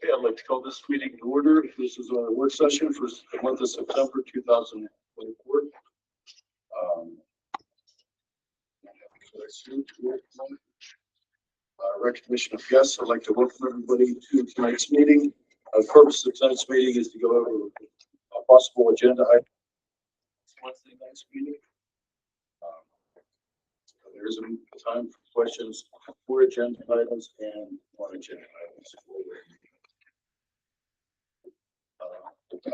Okay, I'd like to call this meeting to order. This is our work session for the month of September 2024. Recognition of guests. I'd like to welcome everybody to tonight's meeting. The purpose of tonight's meeting is to go over a possible agenda item. Wednesday night's meeting. There is a time for questions for agenda items and non-agenda items.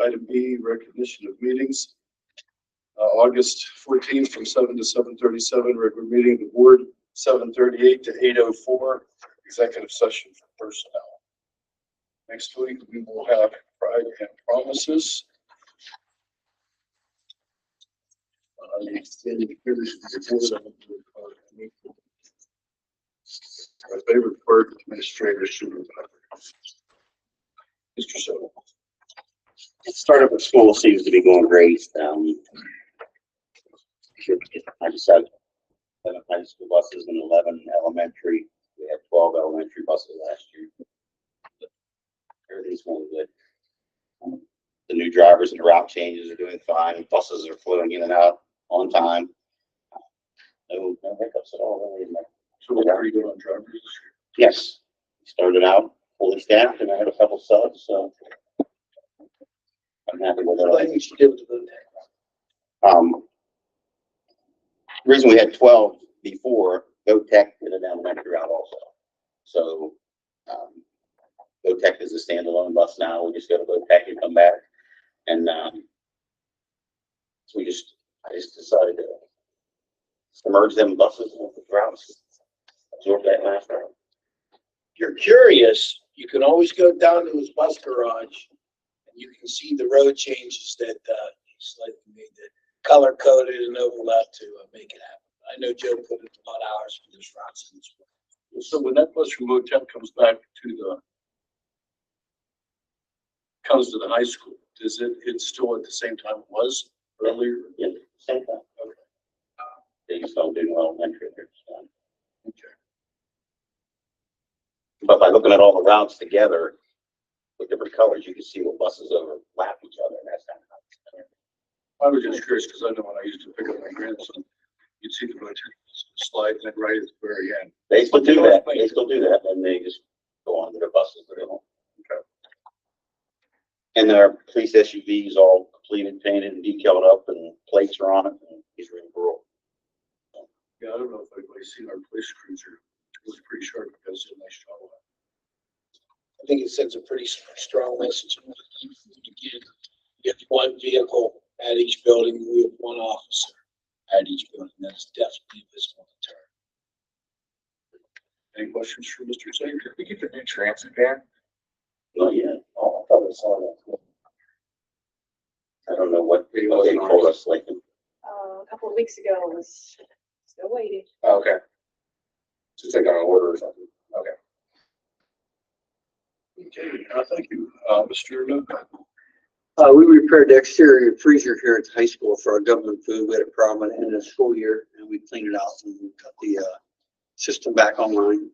Item B, recognition of meetings. August 14th from 7 to 7:37, regular meeting of the board, 7:38 to 8:04, executive session for personnel. Next week, we will have pride and promises. My favorite part, administrator supervisor. Mr. Soto. Startup at school seems to be going great. I just had 7 high school buses and 11 elementary. We had 12 elementary buses last year. Everything's going good. The new drivers and the route changes are doing fine. Buses are flowing in and out on time. No hiccups at all, really. So what are you doing on drivers this year? Yes, started out fully staffed, and I had a couple subs, so I'm happy with it. I think you give it to the The reason we had 12 before, GoTech did an elementary route also. So GoTech is a standalone bus now. We just go to GoTech and come back. And so I just decided to merge them buses with the routes. Absorb that last route. If you're curious, you can always go down to his bus garage and you can see the road changes that he's slightly made that color coded and overlapped to make it happen. I know Joe put in a lot of hours for this routes. So when that bus from Motem comes back comes to the high school, it's still at the same time it was earlier? Yeah, same time. Okay. They just don't do elementary there. So. Okay. But by looking at all the routes together with different colors, you can see what buses overlap each other. And that's kind of I was just curious because I know when I used to pick up my grandson, you'd see the road slide and right at the very end. They still do that. They still do that, and they just go on to their buses. Okay. And their police SUVs all completed, painted, and decaled up, and plates are on it, and he's ready to roll. Yeah, I don't know if anybody's seen our police cruiser. It was pretty sharp because it's a nice job. I think it sends a pretty strong message. Again, you have one vehicle at each building, we have one officer at each building. That's definitely visible to turn. Any questions for Mr. Sager? Did we get the new transit van? Not yet. Oh, I thought I saw that. I don't know what they told us, like, A couple of weeks ago, it was still waiting. Oh, okay. Just take on an order or something. Okay. Okay, thank you. Mr. Novak. We repaired the exterior freezer here at the high school for our government food. We had a problem at the end of the school year, and we cleaned it out and got the system back online.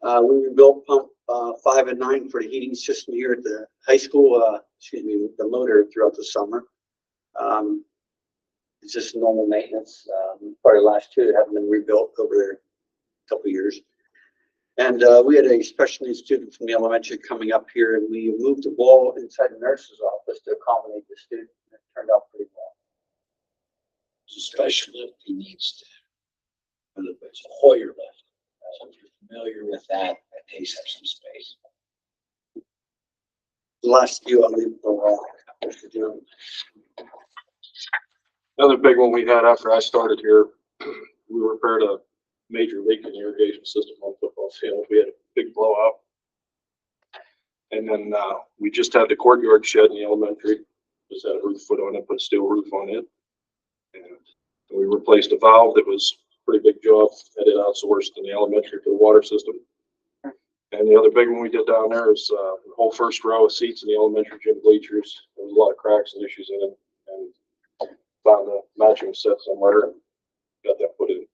We rebuilt pump 5 and 9 for the heating system here at the high school. The motor throughout the summer. It's just normal maintenance. Probably the last 2 that haven't been rebuilt over there a couple of years. And we had a special needs student from the elementary coming up here, and we moved the wall inside the nurse's office to accommodate the student. It turned out pretty well. It's a special lift he needs to. It's a Hoyer lift. So if you're familiar with that, that takes up some space. The last few I'll leave for Another big one we had after I started here, we repaired a major leak in the irrigation system on the football field. We had a big blowout. And then we just had the courtyard shed in the elementary. Just had a roof put on it, put a steel roof on it. And we replaced a valve that was a pretty big job. Had it outsourced in the elementary for the water system. And the other big one we did down there is the whole first row of seats in the elementary gym bleachers. There was a lot of cracks and issues in it. And found a matching set somewhere and got that put in.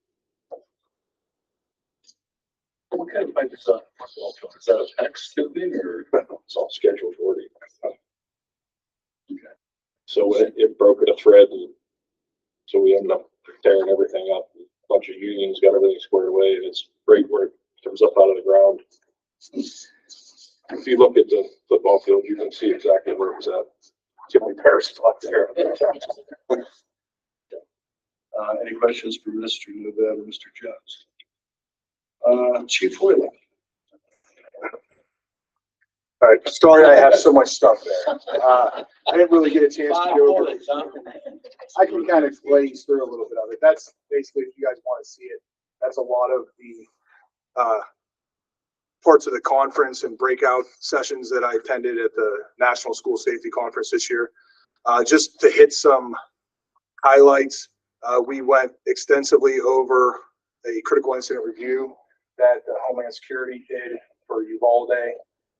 What kind of find this on football field? Is that a text thing or? It's all scheduled for it. So it broke at a thread, and so we ended up tearing everything up. A bunch of unions got everything squared away, and it's great where it comes up out of the ground. If you look at the football field, you can see exactly where it was at. It's the only pair spot there. Any questions for Mr. Novak or Mr. Jones? Chief Whalen. All right, sorry I have so much stuff there. I didn't really get a chance to Five go over. bullets, huh? I can kind of glaze through a little bit of it. That's basically, if you guys want to see it, that's a lot of the parts of the conference and breakout sessions that I attended at the National School Safety Conference this year. Just to hit some highlights, we went extensively over a critical incident review that the Homeland Security did for Uvalde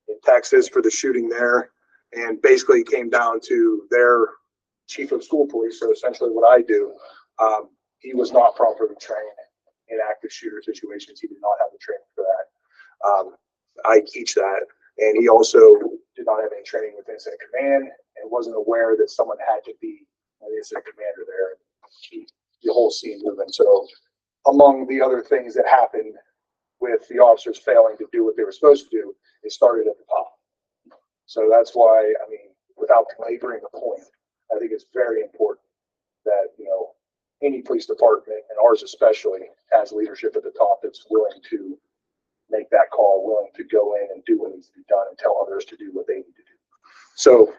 in Texas for the shooting there. And basically it came down to their chief of school police. So essentially what I do, he was not properly trained in active shooter situations. He did not have the training for that. I teach that. And he also did not have any training with incident command and wasn't aware that someone had to be an incident commander there and keep the whole scene moving. So among the other things that happened with the officers failing to do what they were supposed to do, it started at the top. So that's why, I mean, without belaboring the point, I think it's very important that, you know, any police department, and ours especially, has leadership at the top that's willing to make that call, willing to go in and do what needs to be done and tell others to do what they need to do. So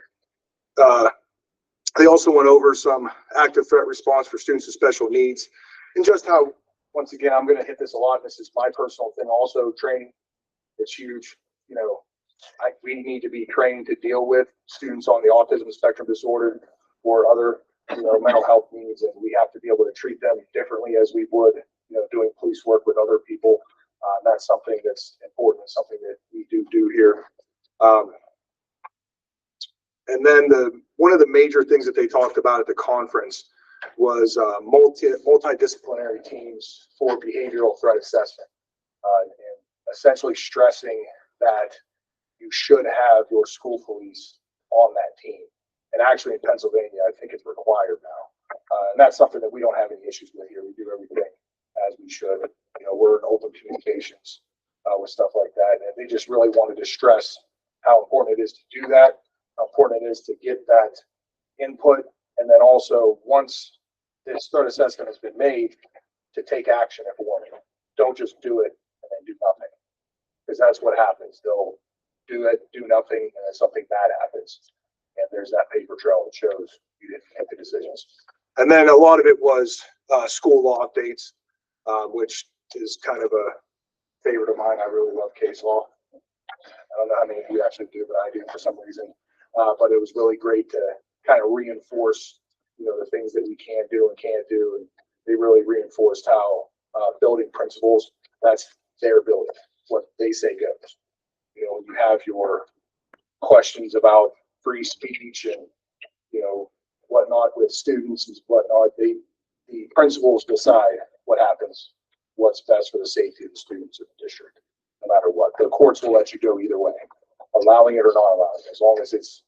they also went over some active threat response for students with special needs and just how, once again, I'm going to hit this a lot. This is my personal thing also, training. It's huge. You know, we need to be trained to deal with students on the autism spectrum disorder or other, you know, mental health needs, and we have to be able to treat them differently as we would, you know, doing police work with other people. That's something that's important, something that we do here. And then one of the major things that they talked about at the conference was multidisciplinary teams for behavioral threat assessment, and essentially stressing that you should have your school police on that team. And actually in Pennsylvania, I think it's required now. And that's something that we don't have any issues with here. We do everything as we should. You know, we're in open communications with stuff like that. And they just really wanted to stress how important it is to do that, how important it is to get that input. And then also, once this threat assessment has been made, to take action if warranted. Don't just do it and then do nothing. Because that's what happens. They'll do it, do nothing, and then something bad happens. And there's that paper trail that shows you didn't make the decisions. And then a lot of it was school law updates, which is kind of a favorite of mine. I really love case law. I don't know how many of you actually do, but I do for some reason. But it was really great to kind of reinforce, you know, the things that we can do and can't do. And they really reinforced how building principles, that's their building. What they say goes. You know, you have your questions about free speech and, you know, whatnot with students and whatnot. The principals decide what happens, what's best for the safety of the students in the district, no matter what. The courts will let you go either way, allowing it or not allowing it, as long as it's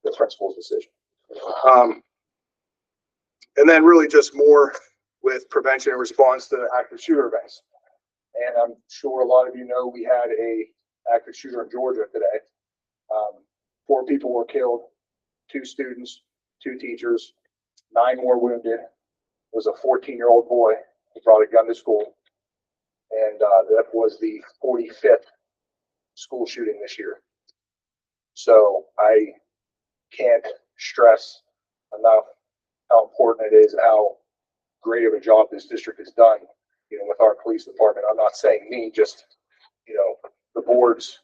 the principal's decision. And then really just more with prevention and response to active shooter events. And I'm sure a lot of you know we had a active shooter in Georgia today. 4 people were killed, 2 students, 2 teachers, 9 more wounded. It was a 14-year-old boy who brought a gun to school. And that was the 45th school shooting this year. So I can't stress enough how important it is and how great of a job this district has done, you know, with our police department. I'm not saying me, just, you know, the board's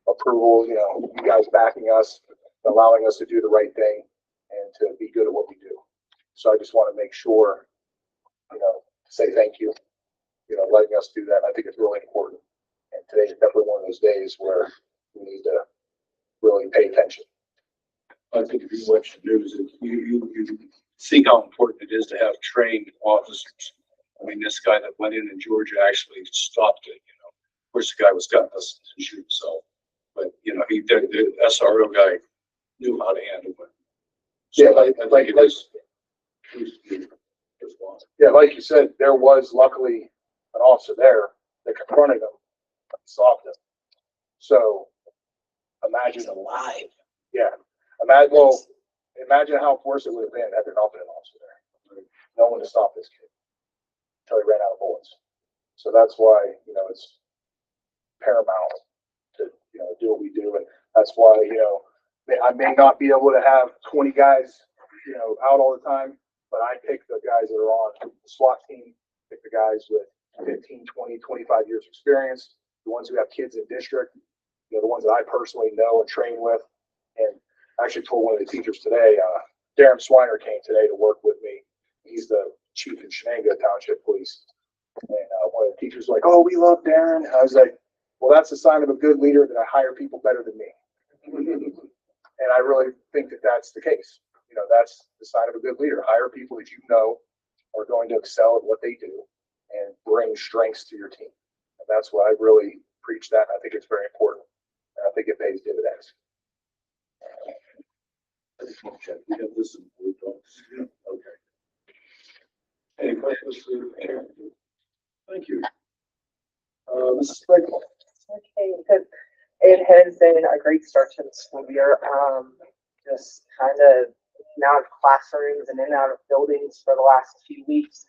approval, you know, you guys backing us, allowing us to do the right thing and to be good at what we do. So I just want to make sure, you know, say thank you, you know, letting us do that. I think it's really important. And today's definitely one of those days where we need to really pay attention. I think if you watch the news, you see how important it is to have trained officers. I mean, this guy that went in Georgia actually stopped it, you know. course, the guy was got us to shoot himself, but you know, the SRO guy knew how to handle it. So Yeah, I think it is. Yeah, like you said, there was luckily an officer there that confronted him, and stopped him. So imagine, He's alive. yeah, imagine how worse it would have been had there not been an officer there. No one to stop this kid until he ran out of bullets. So that's why, you know, it's paramount to, you know, do what we do. And that's why, you know, I may not be able to have 20 guys, you know, out all the time, but I pick the guys that are on the SWAT team, pick the guys with 15, 20, 25 years experience, the ones who have kids in district, you know, the ones that I personally know and train with. And I actually told one of the teachers today, Darren Swiner came today to work with me. He's the chief in Shenango Township Police. And one of the teachers was like, oh, we love Darren. I was like, well, that's a sign of a good leader that I hire people better than me. And I really think that that's the case. You know, that's the sign of a good leader. Hire people that you know are going to excel at what they do and bring strengths to your team. And that's what I really preach that. And I think it's very important. And I think it pays dividends. We have this in blue dogs. Okay. Any questions for Aaron? Thank you. Mrs. Franklin. Okay, good. It has been a great start to the school year. Just kind of in and out of classrooms and in and out of buildings for the last few weeks.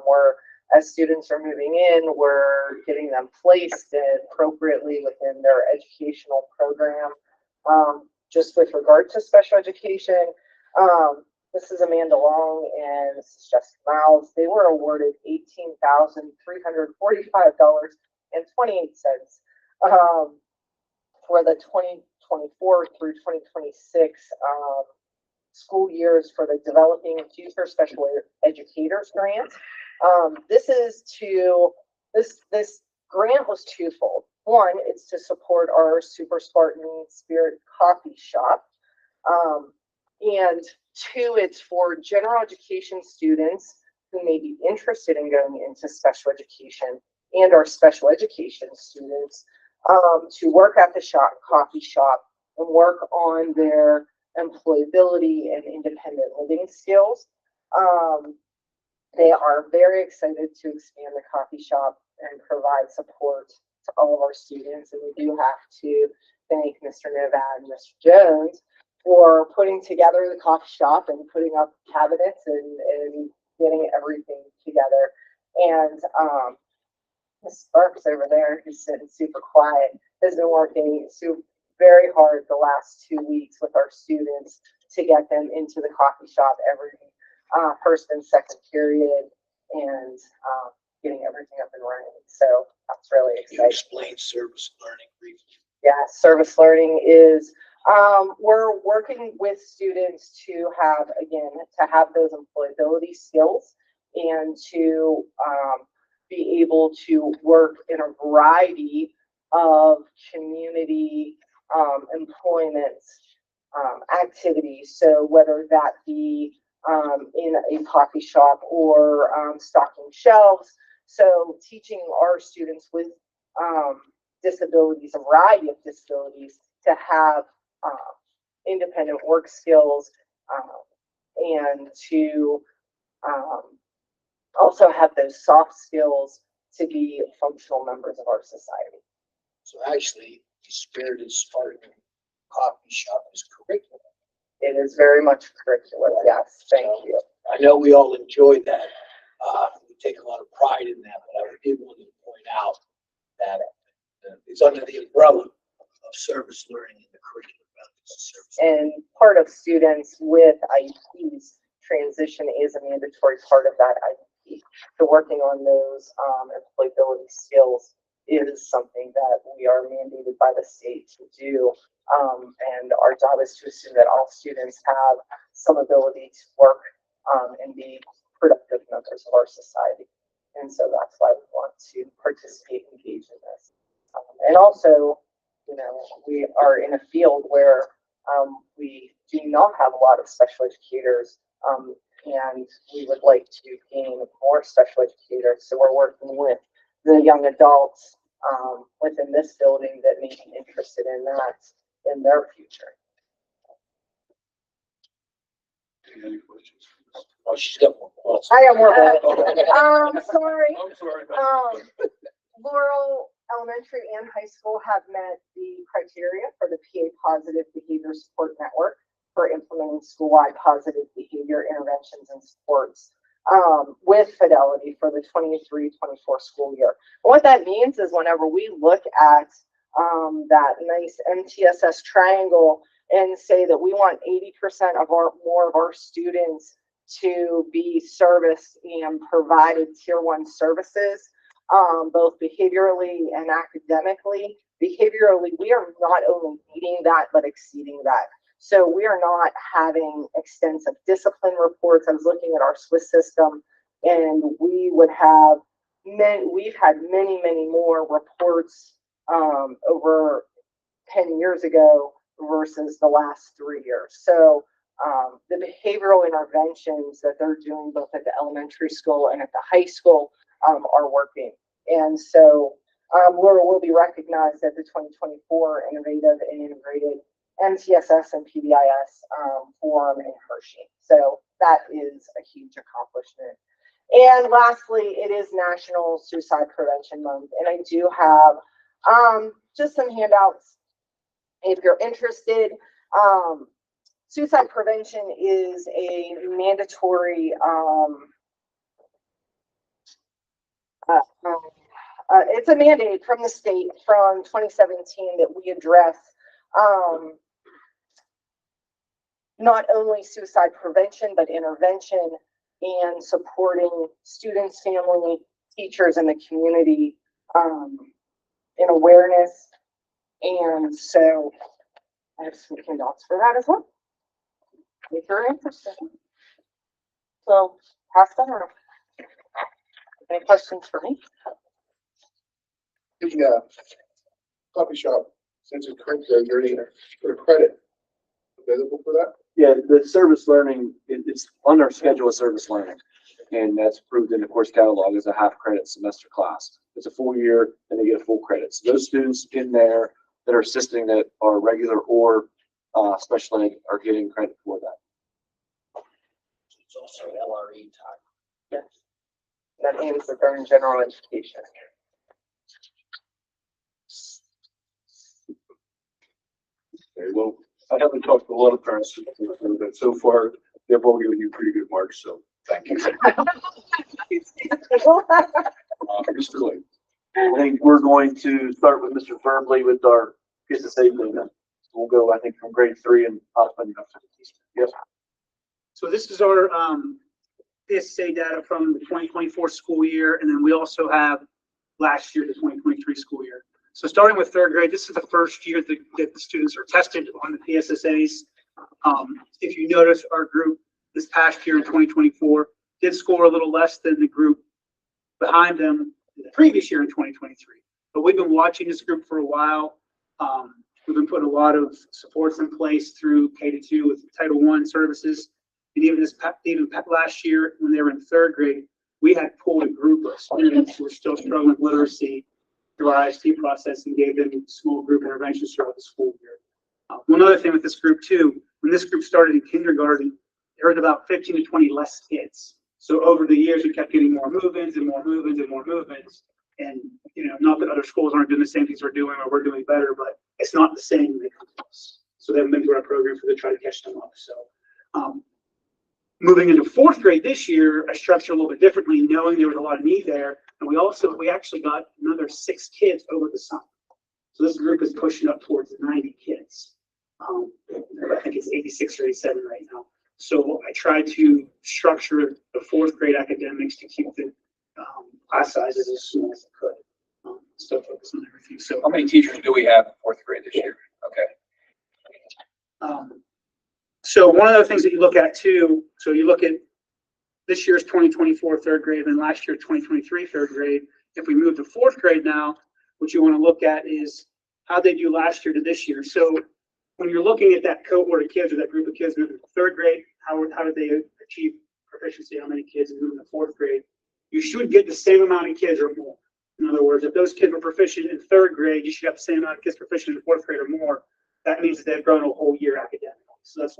Where as students are moving in, we're getting them placed appropriately within their educational program. Just with regard to special education, this is Amanda Long and this is Jessica Miles. They were awarded $18,345.28 for the 2024 through 2026 school years for the Developing Future Special Educators Grant. This grant was twofold. One, it's to support our Super Spartan Spirit coffee shop. And two, it's for general education students who may be interested in going into special education and our special education students to work at the coffee shop and work on their employability and independent living skills. They are very excited to expand the coffee shop and provide support to all of our students. And we do have to thank Mr. Novad and Mr. Jones for putting together the coffee shop and putting up cabinets and getting everything together. And Ms. Sparks over there, who's sitting super quiet, has been working very hard the last 2 weeks with our students to get them into the coffee shop every first and second period and getting everything up and running. So that's really You exciting. explain service learning briefly. Yeah, service learning is, we're working with students to have those employability skills and to be able to work in a variety of community employment activities. So whether that be in a coffee shop or stocking shelves. So teaching our students with disabilities, a variety of disabilities, to have independent work skills and to also have those soft skills to be functional members of our society. So actually, the Spirited Spartan coffee shop is curriculum. It is very much curriculum. Yes, thank you. I know we all enjoy that. We take a lot of pride in that, but I did want to point out that it's under the umbrella of service learning in the curriculum. And part of students with IEPs, transition is a mandatory part of that IEP. So working on those employability skills is something that we are mandated by the state to do. And our job is to assume that all students have some ability to work and be productive members of our society. And so that's why we want to participate and engage in this. And also, you know, we are in a field where we do not have a lot of special educators, and we would like to gain more special educators. So we're working with the young adults within this building that may be interested in that in their future. Any questions? Oh, she's got one. I have more. Sorry. I'm sorry. Laurel Elementary and High School have met the criteria for the PA Positive Behavior Support Network for implementing school-wide positive behavior interventions and supports with fidelity for the 23-24 school year. And what that means is whenever we look at that nice MTSS triangle and say that we want 80% of more of our students to be serviced and provided tier 1 services, both behaviorally and academically. Behaviorally, we are not only meeting that, but exceeding that. So we are not having extensive discipline reports. I was looking at our Swiss system, and we've had many more reports over 10 years ago versus the last 3 years. So the behavioral interventions that they're doing both at the elementary school and at the high school are working. And so Laura will be recognized at the 2024 Innovative and Integrated MTSS and PBIS forum in Hershey. So that is a huge accomplishment. And lastly, it is National Suicide Prevention Month. And I do have just some handouts if you're interested. Suicide prevention is a mandatory it's a mandate from the state from 2017 that we address not only suicide prevention, but intervention and supporting students, family, teachers, and the community in awareness. And so I have some handouts for that as well, if you're interested. So pass that around. Any questions for me? The coffee shop, since it's current, you're any sort of credit available for that? Yeah, the service learning, it's on our schedule of service learning. And that's approved in the course catalog as a half credit semester class. It's a full year and they get a full credit. So those students in there that are assisting that are regular or special ed are getting credit for that. It's also LRE time. Yes. That means that they're in general education. Okay, well, I haven't talked to a lot of parents, but so far they've all given you pretty good marks, so thank you. Mr. Lane. I think we're going to start with Mr. Verbley with our PSSA data. We'll go, I think, from grade 3 and up and up to yes. So this is our PSSA data from the 2024 school year, and then we also have last year, the 2023 school year. So starting with 3rd grade, this is the first year that the students are tested on the PSSAs. If you notice, our group this past year in 2024 did score a little less than the group behind them the previous year in 2023. But we've been watching this group for a while. We've been putting a lot of supports in place through K-2 with Title I services. And even last year, when they were in 3rd grade, we had pulled a group of students who were still struggling with literacy through our IST process and gave them small group interventions throughout the school year. One other thing with this group too, when this group started in kindergarten, there was about 15 to 20 less kids. So over the years, we kept getting more move-ins and more move-ins and more move-ins. And, you know, not that other schools aren't doing the same things we're doing or we're doing better, but it's not the same when they come to us. So they haven't been through our program to try to catch them up. So moving into 4th grade this year, I structured a little bit differently, knowing there was a lot of need there. And we actually got another 6 kids over the summer. So this group is pushing up towards 90 kids. I think it's 86 or 87 right now. So I tried to structure the 4th grade academics to keep the class sizes as small as I could. Still focus on everything. So how many teachers do we have in 4th grade this year? Okay. So one of the things that you look at too, so you look at this year's 2024 3rd grade and last year 2023 3rd grade. If we move to 4th grade now, what you want to look at is how they do last year to this year. So when you're looking at that cohort of kids or that group of kids moving to 3rd grade, how did they achieve proficiency? How many kids moving to 4th grade? You should get the same amount of kids or more. In other words, if those kids were proficient in third grade, you should have the same amount of kids proficient in fourth grade or more. That means that they've grown a whole year academically. So that's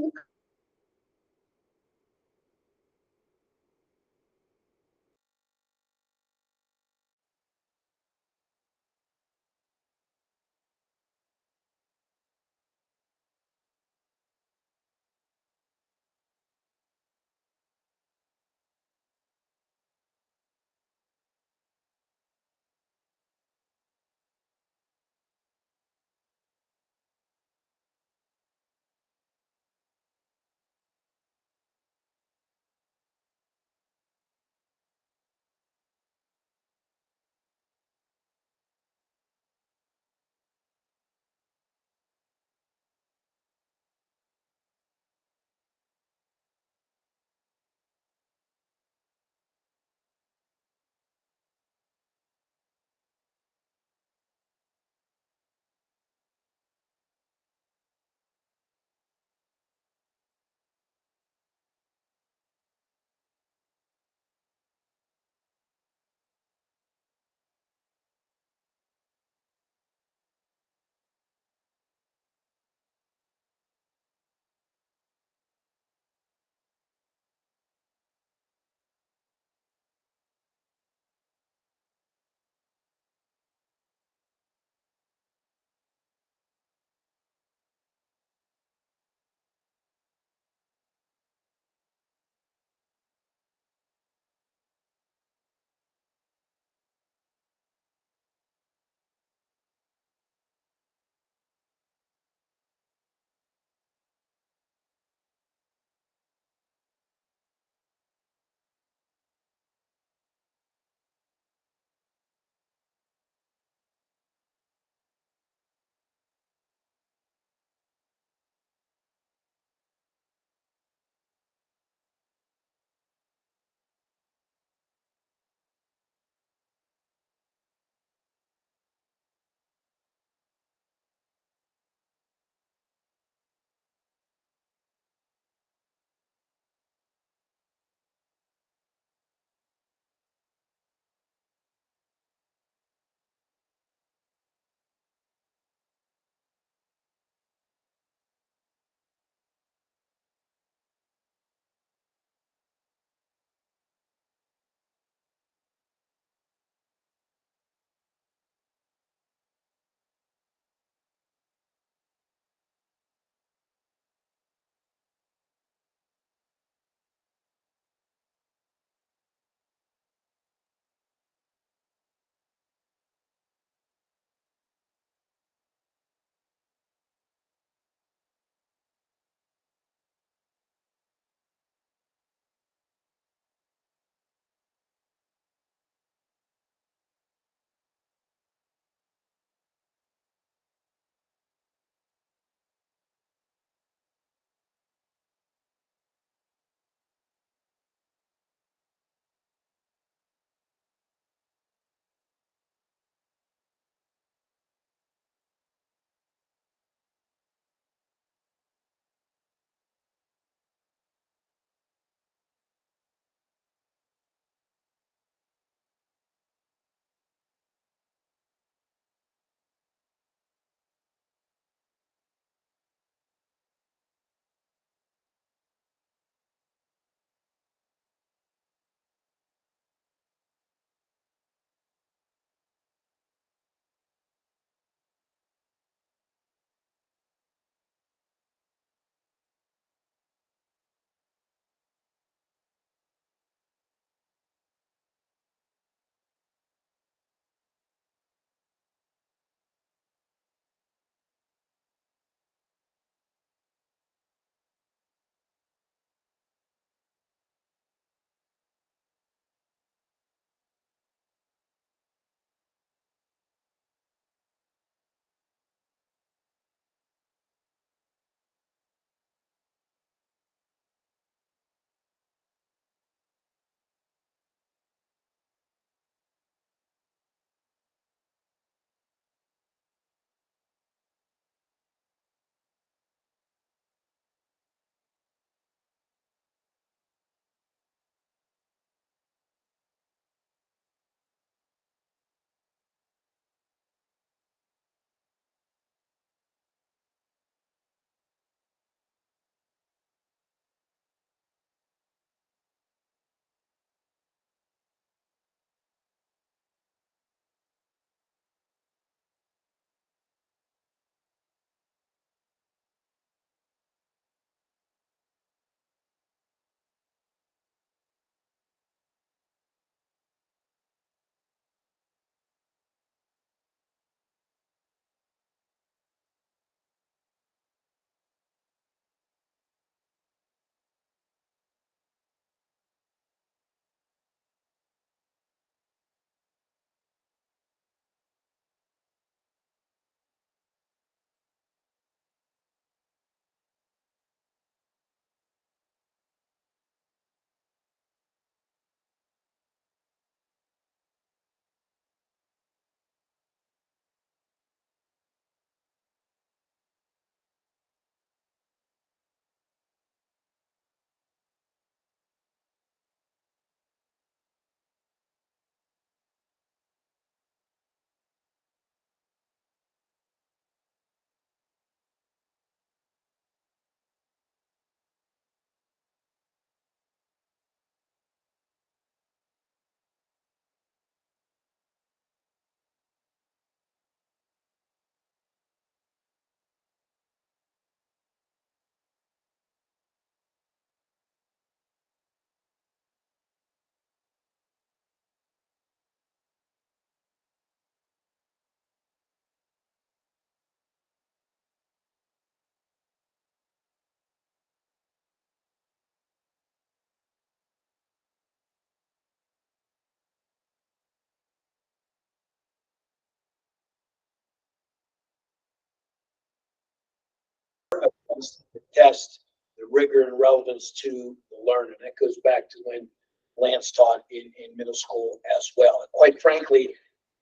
test the rigor and relevance to the learner. That goes back to when Lance taught in middle school as well. And quite frankly,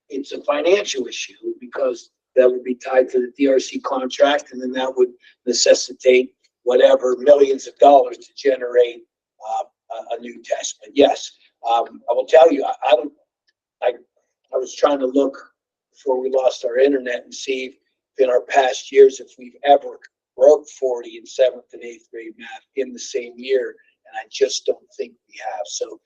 it's a financial issue because that would be tied to the DRC contract, and then that would necessitate whatever millions of dollars to generate a new test. But yes, I will tell you, I was trying to look before we lost our internet and see if in our past years if we've ever broke 40 in 7th and 8th grade math in the same year, and I just don't think we have. So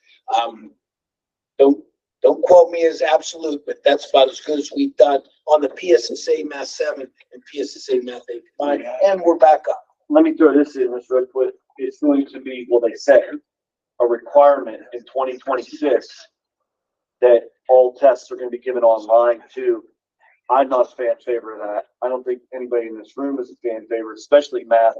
don't quote me as absolute, but that's about as good as we've done on the PSSA Math 7 and PSSA Math 8 combined, and we're back up. Let me throw this in, Mr. Redwood. It's going to be, well, they said, a requirement in 2026 that all tests are going to be given online too. I'm not a fan favor of that. I don't think anybody in this room is a fan favorite, especially math,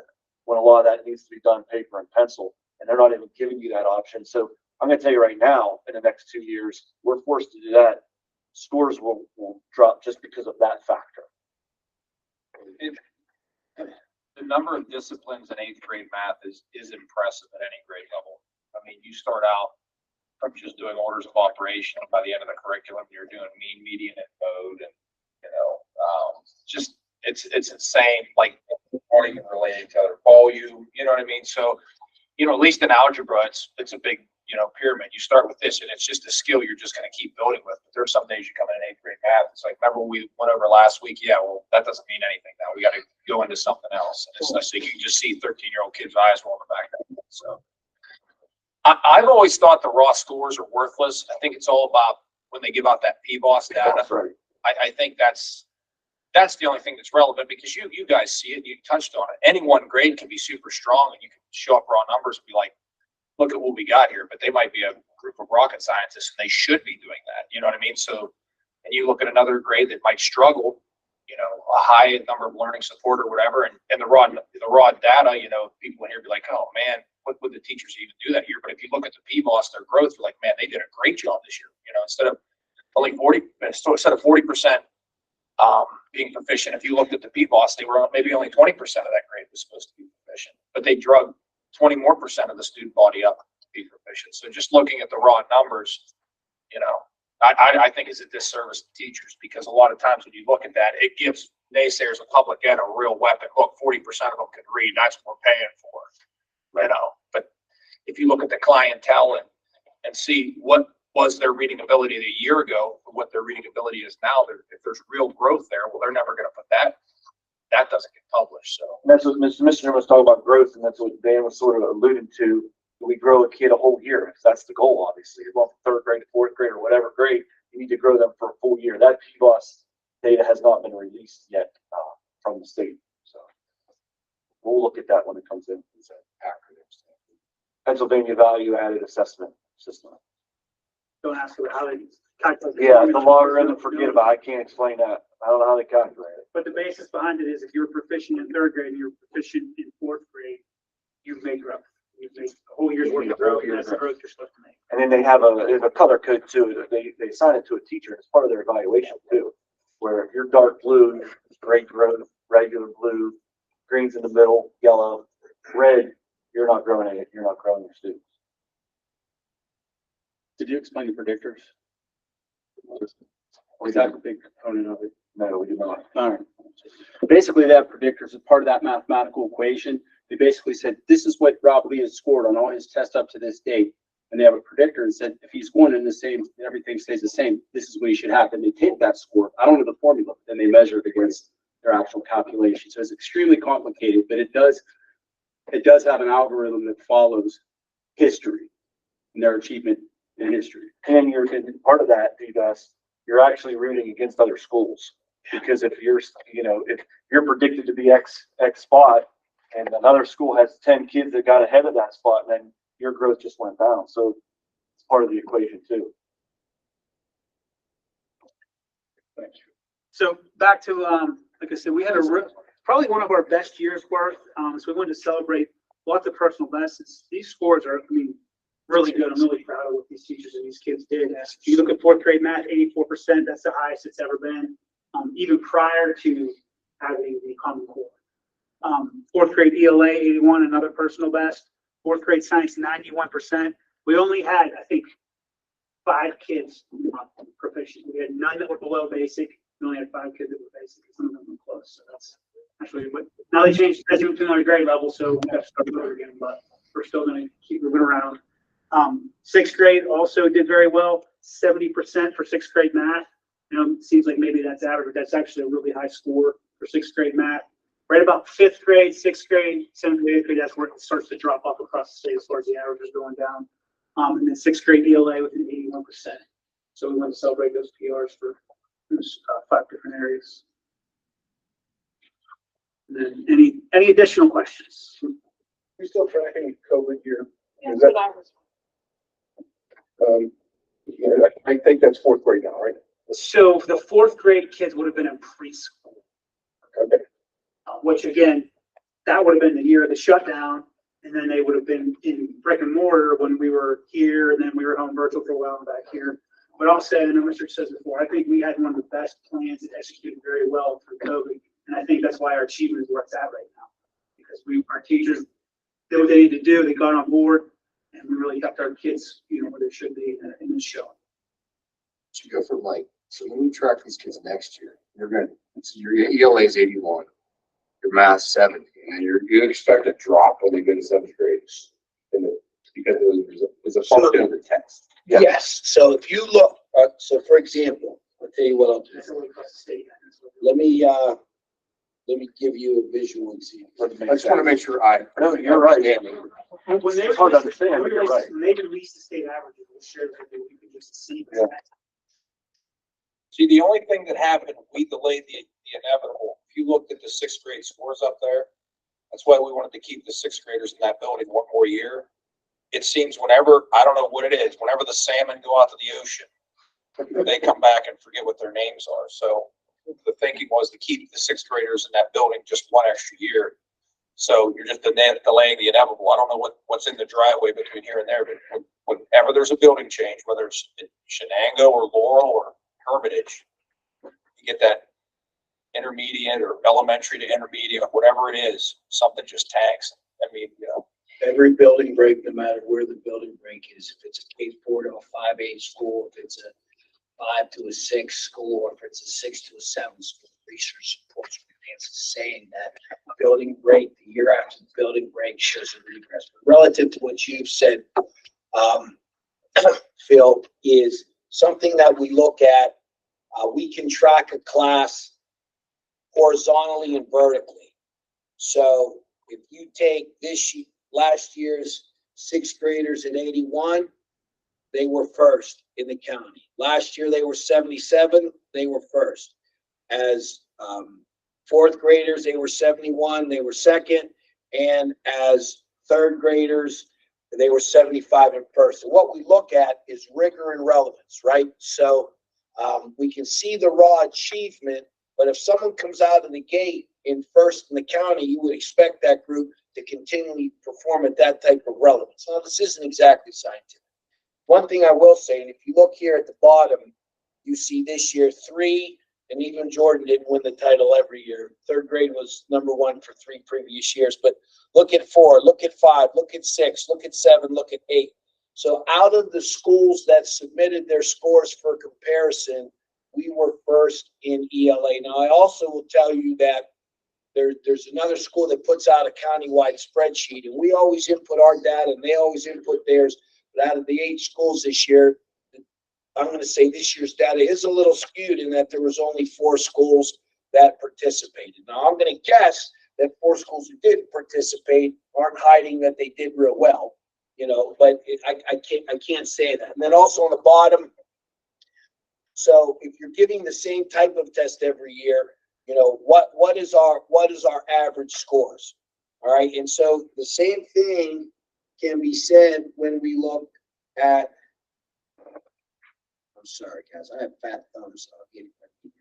when a lot of that needs to be done paper and pencil, and they're not even giving you that option. So I'm going to tell you right now, in the next 2 years, we're forced to do that. Scores will drop just because of that factor. The number of disciplines in 8th grade math is impressive at any grade level. I mean, you start out from just doing orders of operation, and by the end of the curriculum, you're doing mean, median, and mode, and just it's insane. Like, aren't even related to other volume. You know what I mean? So, at least in algebra, it's a big pyramid. You start with this, and it's just a skill you're just going to keep building with. But there's some days you come in 8th grade math, it's like, remember we went over last week? Yeah, well, that doesn't mean anything now. We got to go into something else. And it's like you can just see 13-year-old kids' eyes rolling back. So I've always thought the raw scores are worthless. I think it's all about when they give out that PBOS data. That's right. I think that's the only thing that's relevant, because you guys see it, you touched on it. Any one grade can be super strong, and you can show up raw numbers and be like, look at what we got here. But they might be a group of rocket scientists, and they should be doing that. You know what I mean? So, and you look at another grade that might struggle, a high number of learning support or whatever, and the raw data, people in here be like, oh man, what would the teachers even do that year? But if you look at the PBOS, their growth, you're like, man, they did a great job this year. Instead of only 40% being proficient, if you looked at the PBOS, they were maybe only 20% of that grade was supposed to be proficient, but they drug 20% more of the student body up to be proficient. So just looking at the raw numbers, I think is a disservice to teachers, because a lot of times when you look at that, it gives naysayers of public ed a real weapon. Look, 40% of them can read. That's what we're paying for, But if you look at the clientele and see what was their reading ability a year ago, what their reading ability is now, if there's real growth there, well, they're never going to put that. That doesn't get published. So And that's what Mr. Missioner was talking about, growth, and that's what Dan was sort of alluding to. We grow a kid a whole year. That's the goal, obviously. You're going from 3rd grade to 4th grade or whatever grade, you need to grow them for a full year. That PBOS data has not been released yet from the state. So we'll look at that when it comes in. Pennsylvania Value Added Assessment System. Don't ask her how they calculate. Yeah, the logarithm, forget about it. I can't explain that. I don't know how they calculate it. But the basis behind it is if you're proficient in 3rd grade and you're proficient in 4th grade, you've made growth. You've made a whole year's worth of growth, and that's the growth you're supposed to make. And then they have there's a color code too. They assign it to a teacher as part of their evaluation too, where if you're dark blue, great growth, regular blue, green's in the middle, yellow, red, you're not growing it. You're not growing your students. Did you explain the predictors? Was that a big component of it? No, we do not. All right. Basically, that predictors is part of that mathematical equation. They basically said, this is what Rob Lee has scored on all his tests up to this date. And they have a predictor and said, if he's going in the same, everything stays the same, this is what he should have. And they take that score. I don't know the formula, but then they measure it against their actual calculation. So it's extremely complicated, but it does have an algorithm that follows history and their achievement in history. And and part of that, you're actually rooting against other schools, because if you're predicted to be X spot and another school has 10 kids that got ahead of that spot, and then your growth just went down. So it's part of the equation too. Thank you. So back to, like I said, we had probably one of our best years worth. So we wanted to celebrate lots of personal bests. These scores are, really good. I'm really proud of what these teachers and these kids did. If you look at 4th grade math, 84%, that's the highest it's ever been, even prior to having the Common Core. Fourth grade ELA, 81, another personal best. Fourth grade science, 91%. We only had, I think, 5 kids proficient. We had none that were below basic. We only had 5 kids that were basic. Some of them were close. So that's actually what, now they changed as you to another grade level. So we have to start over again, but we're still going to keep moving around. 6th grade also did very well, 70% for 6th grade math. You know, it seems like maybe that's average, but that's actually a really high score for 6th grade math. Right about 5th grade, 6th grade, 7th grade, 8th grade, that's where it starts to drop off across the state as far as the average is going down. And then 6th grade ELA with an 81%. So we want to celebrate those PRs for those 5 different areas. And then any additional questions? We're still tracking COVID here. Yeah, Is that's that, what I was. yeah, I think that's 4th grade now, right? So the 4th grade kids would have been in preschool. Okay. Which again, that would have been the year of the shutdown. And then they would have been in brick and mortar when we were here, and then we were home virtual for a while and back here. But I'll say, and Mr. says before, I think we had one of the best plans that executed very well through COVID. And I think that's why our achievement is where it's at right now. Because our teachers did what they needed to do, they got on board, and we really kept our kids, where they should be in this show. To go from so when you track these kids next year, your ELA is 81, your math 70, and you expect a drop when they go to 7th grade. Because there's a function of the text. Yeah. Yes, so if you look, so for example, I'll tell you what I'll do. That's only across the state. Let me give you a visual example. I just want to make sure No, you're right. When they It's hard to understand, but you're right. When they released the state averages, we'll share that with you. You can just see. Yeah. See, the only thing that happened, we delayed the inevitable. If you looked at the 6th grade scores up there, that's why we wanted to keep the 6th graders in that building one more year. It seems whenever, I don't know what it is, whenever the salmon go out to the ocean, they come back and forget what their names are. So the thinking was to keep the 6th graders in that building just one extra year. So you're just delaying the inevitable. I don't know what's in the driveway between here and there, but whenever there's a building change, whether it's Shenango or Laurel or Hermitage, you get that intermediate or elementary to intermediate, whatever it is, something just tanks. I mean, Every building break, no matter where the building break is, if it's a K-4 to a 5A school, if it's a 5 to a 6 school, or if it's a 6 to a 7 school, research supports saying that building break, the year after the building break shows a regress. But relative to what you've said, Phil, is something that we look at. We can track a class horizontally and vertically. So if you take last year's 6th graders at 81, they were first in the county. Last year they were 77, they were first. As 4th graders, they were 71, they were second. And as 3rd graders, they were 75 and first. So what we look at is rigor and relevance, right? So we can see the raw achievement, but if someone comes out of the gate in first in the county, you would expect that group to continually perform at that type of relevance. Now, this isn't exactly scientific. One thing I will say, and if you look here at the bottom, you see this year 3, and even Jordan didn't win the title every year. 3rd grade was #1 for 3 previous years, but look at 4, look at 5, look at 6, look at 7, look at 8. So out of the schools that submitted their scores for comparison, we were first in ELA. Now, I also will tell you that there's another school that puts out a countywide spreadsheet, and we always input our data and they always input theirs. But out of the 8 schools this year, I'm going to say this year's data is a little skewed in that there was only 4 schools that participated. Now, I'm going to guess that 4 schools who didn't participate aren't hiding that they did real well, but I can't say that. And then also on the bottom, so if you're giving the same type of test every year, what is our average scores? All right. And so the same thing can be said when we look at, I'm sorry, guys, I have fat thumbs, so I'll get it.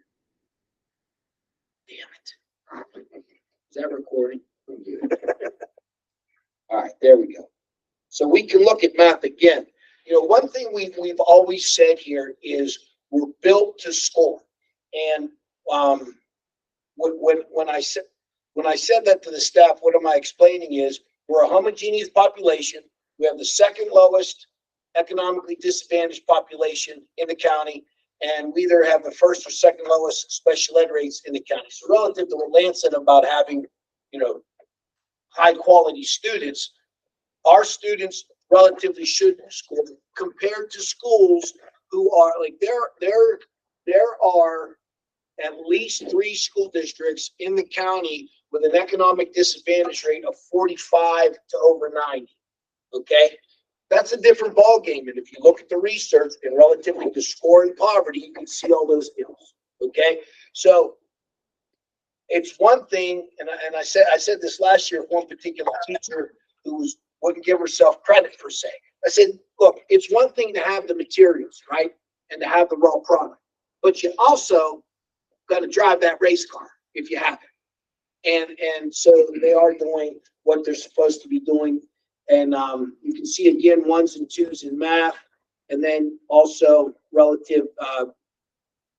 Damn it. Is that recording? All right, there we go. So we can look at math again. One thing we've always said here is we're built to score. And when I said, when I said that to the staff, what am I explaining is we're a homogeneous population. We have the second lowest economically disadvantaged population in the county, and we either have the first or second lowest special ed rates in the county. So relative to what Lance said about having, high quality students, our students relatively should score compared to schools who are like, there are at least 3 school districts in the county with an economic disadvantage rate of 45 to over 90. Okay, that's a different ballgame. And if you look at the research and relatively to scoring poverty, you can see all those ills. Okay, so it's one thing, and I said this last year. One particular teacher who wouldn't give herself credit per se. I said, look, it's one thing to have the materials, right, and to have the raw product, but you also got to drive that race car if you have it. And so they are doing what they're supposed to be doing. And you can see again 1s and 2s in math, and then also relative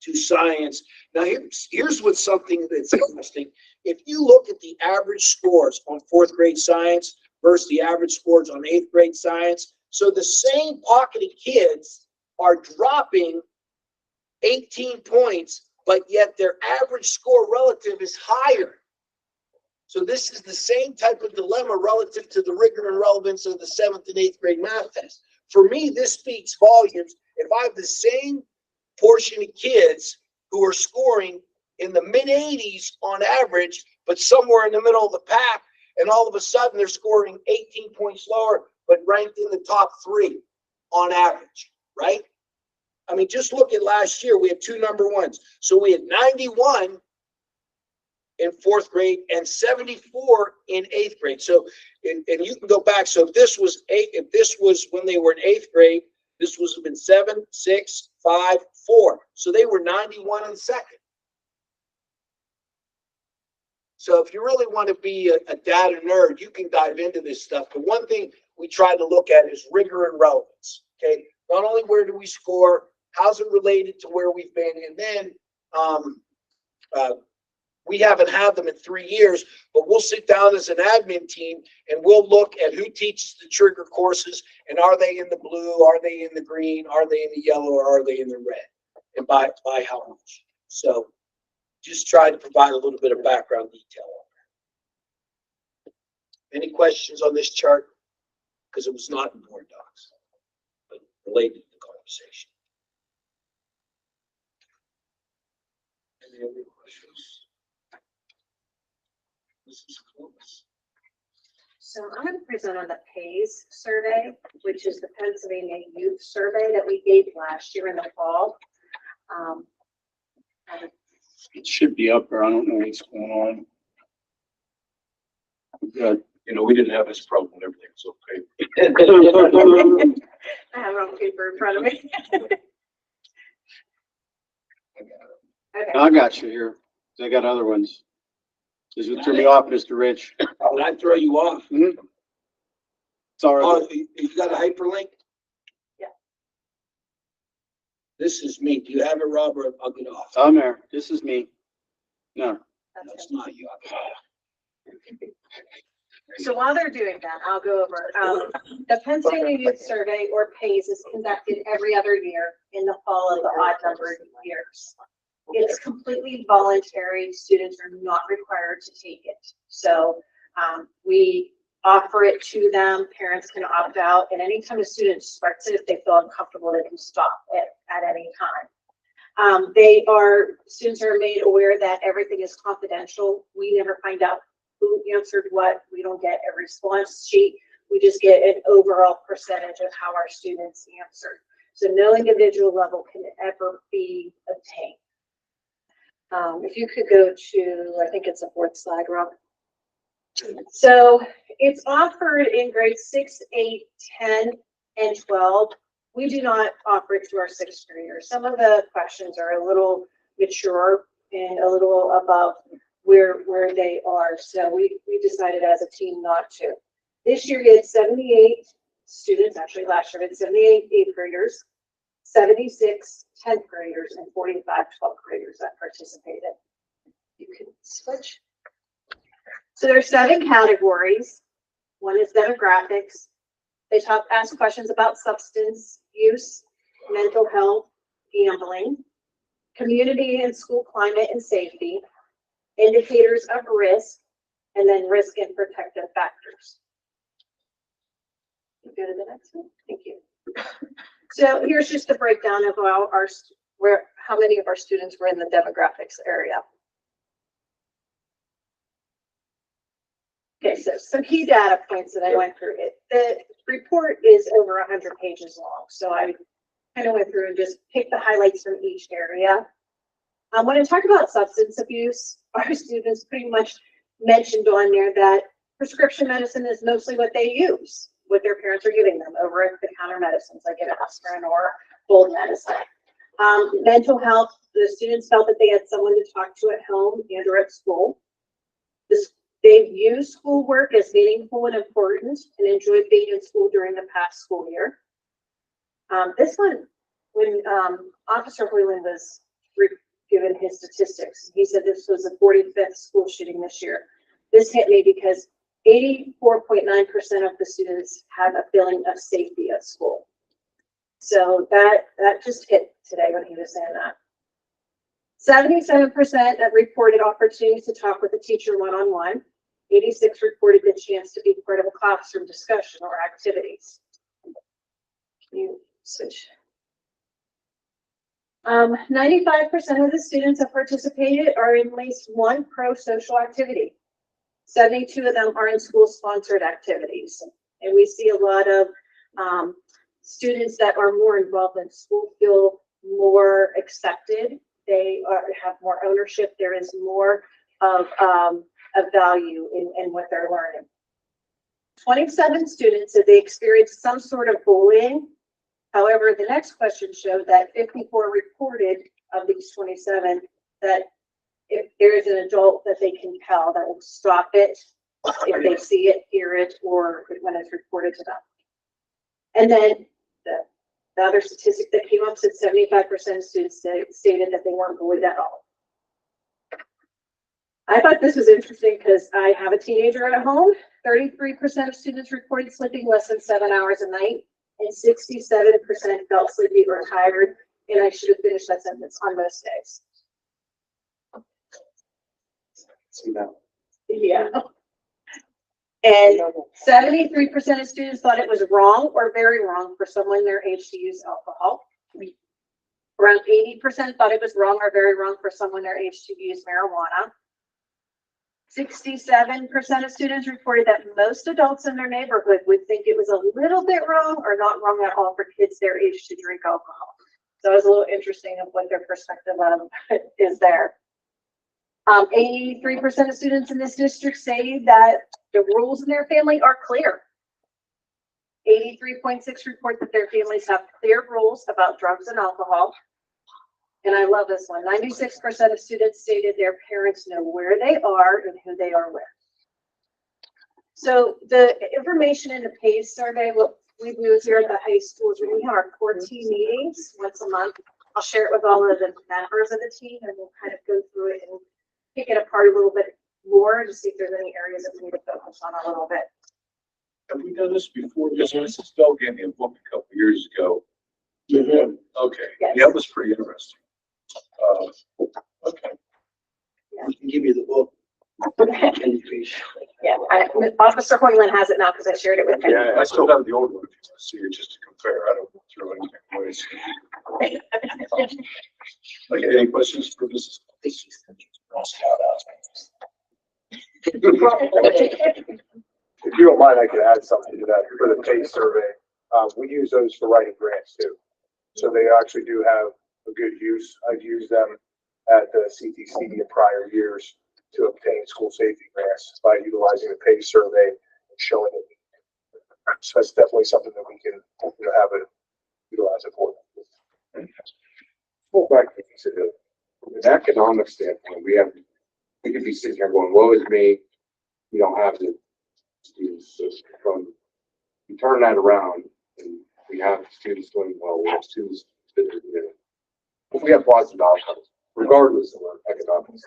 to science. Now here's what's something that's interesting. If you look at the average scores on 4th grade science versus the average scores on 8th grade science, so the same pocket of kids are dropping 18 points, but yet their average score relative is higher. So this is the same type of dilemma relative to the rigor and relevance of the 7th and 8th grade math test. For me, this speaks volumes. If I have the same portion of kids who are scoring in the mid-80s on average, but somewhere in the middle of the pack, and all of a sudden they're scoring 18 points lower, but ranked in the top 3 on average, right? I mean, just look at last year. We had 2 number 1s. So we had 91 in 4th grade and 74 in 8th grade. So, and you can go back. So if this was when they were in 8th grade, this would have been 7, 6, 5, 4. So they were 91 and 2nd. So if you really want to be a data nerd, you can dive into this stuff. But one thing we try to look at is rigor and relevance. Okay, not only where do we score, how's it related to where we've been, and then we haven't had them in 3 years, but we'll sit down as an admin team and we'll look at who teaches the trigger courses, and are they in the blue, are they in the green, are they in the yellow, or are they in the red, and by how much. So just try to provide a little bit of background detail on that. Any questions on this chart? Because it was not in board docs, but related to the conversation. Any other questions? So I'm going to present on the PAYS survey, which is the Pennsylvania Youth Survey that we gave last year in the fall. It should be up there. I don't know what's going on. Good. We didn't have this problem. Everything's okay. I have it on paper in front of me. Okay. I got you here. I got other ones. This would throw me off, Mr. Rich. Did I throw you off? Mm-hmm. It's all right. Oh, you got a hyperlink? Yeah. This is me. Do you have it, Rob, or I'll get off? I'm there. This is me. No. That's not you. So while they're doing that, I'll go over. The Pennsylvania Youth Survey, or PAYS, is conducted every other year in the fall of the odd numbered years. It's completely voluntary. Students are not required to take it. So we offer it to them. Parents can opt out, and anytime a student starts it, if they feel uncomfortable, they can stop it at any time. Students are made aware that everything is confidential. We never find out who answered what. We don't get a response sheet. We just get an overall percentage of how our students answered. So no individual level can ever be obtained. If you could go to, I think it's a 4th slide, Rob. So it's offered in grades 6, 8, 10, and 12. We do not offer it to our 6th graders. Some of the questions are a little mature and a little above where they are. So we decided as a team not to. This year we had 78 students, actually last year we had 78 8th graders, 76 10th graders, and 45 12th graders that participated. You can switch. So there's 7 categories. One is demographics. They ask questions about substance use, mental health, gambling, community and school climate and safety, indicators of risk, and then risk and protective factors. Go to the next one. Thank you. So here's just a breakdown of how many of our students were in the demographics area. Okay, so some key data points that I went through. The report is over 100 pages long, so I kind of went through and just picked the highlights from each area. When I talk about substance abuse, our students pretty much mentioned on there that prescription medicine is mostly what they use, what their parents are giving them, over-the-counter medicines like an aspirin or cold medicine. Mental health, the students felt that they had someone to talk to at home and or at school. They've used schoolwork as meaningful and important and enjoyed being in school during the past school year. This one, when Officer Hoyland was given his statistics, he said this was the 45th school shooting this year. This hit me because 84.9% of the students have a feeling of safety at school. So that just hit today when he was saying that. 77% have reported opportunities to talk with a teacher one-on-one. 86 reported the chance to be part of a classroom discussion or activities. Can you switch? 95% of the students have participated or in at least one pro-social activity. 72 of them are in school-sponsored activities. And we see a lot of students that are more involved in school feel more accepted. They have more ownership. There is more of value in what they're learning. 27 students said they experienced some sort of bullying. However, the next question showed that 54 reported of these 27 that if there is an adult that they can tell that will stop it if they see it, hear it, or when it's reported to them. And then the other statistic that came up said 75% of students stated that they weren't bullied at all. I thought this was interesting because I have a teenager at home. 33% of students reported sleeping less than 7 hours a night, and 67% felt sleepy or tired. And I should have finished that sentence on most days. Yeah. And 73% of students thought it was wrong or very wrong for someone their age to use alcohol. Around 80% thought it was wrong or very wrong for someone their age to use marijuana. 67% of students reported that most adults in their neighborhood would think it was a little bit wrong or not wrong at all for kids their age to drink alcohol. So it was a little interesting of what their perspective of is there. 83% of students in this district say that the rules in their family are clear. 83.6% report that their families have clear rules about drugs and alcohol. And I love this one. 96% of students stated their parents know where they are and who they are with. So the information in the PACE survey, what we do here at the high schools, we have our core team meetings once a month. I'll share it with all of the members of the team and we'll kind of go through it and pick it apart a little bit more to see if there's any areas that we need to focus on a little bit. Have we done this before? Because Mrs. Bell gave me a book a couple years ago. Mhm. Okay, Yes. yeah, that was pretty interesting. Okay. I can give you the book. Yeah, Officer Hoyland has it now because I shared it with him. Yeah, I still have the old one, if you want to see it, just to compare. I don't go through anything. Okay, any questions for Mrs. If you don't mind, I could add something to that for the PACE survey. We use those for writing grants too. So they actually do have a good use. I've used them at the CTC in prior years to obtain school safety grants by utilizing the PACE survey and showing it. So that's definitely something that we can, have it utilize it for. Well, back to consider from an economic standpoint, we could be sitting here going, woe is me. We don't have the students. So from you turn that around and we have students doing well, we have students that are good. If we have positive outcomes, regardless of our economics.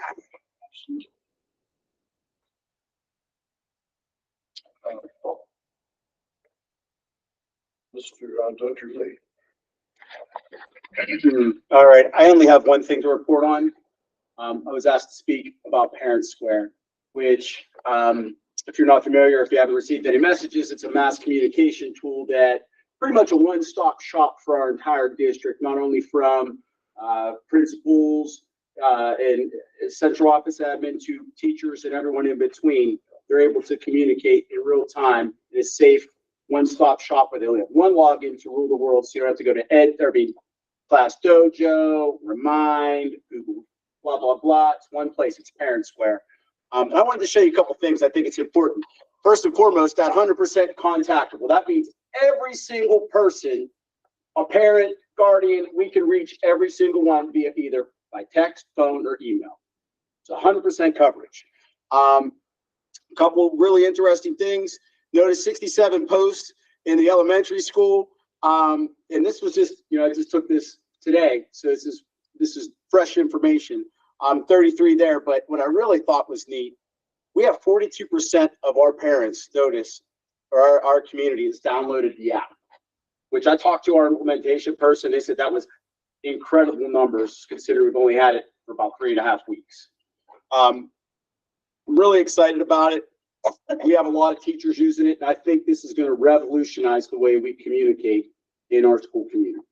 Dr. Lee. All right, I only have one thing to report on. I was asked to speak about Parent Square, which, if you're not familiar, if you haven't received any messages, it's a mass communication tool that pretty much a one-stop shop for our entire district, not only from principals and central office admin to teachers and everyone in between. They're able to communicate in real time in a safe one-stop shop where they only have one login to rule the world, so you don't have to go to Class Dojo, Remind, Google, blah, blah, blah. It's one place. It's Parent Square. I wanted to show you a couple things I think it's important. First and foremost, that 100% contactable. That means every single person, a parent, guardian, we can reach every single one via either by text, phone, or email. It's 100% coverage. A couple really interesting things. Notice 67 posts in the elementary school. And this was just, I just took this today. So this is fresh information. 33 there, but what I really thought was neat, we have 42% of our parents notice, or our community has downloaded the app, which I talked to our implementation person. They said that was incredible numbers considering we've only had it for about 3.5 weeks. I'm really excited about it. We have a lot of teachers using it, and I think this is going to revolutionize the way we communicate in our school community.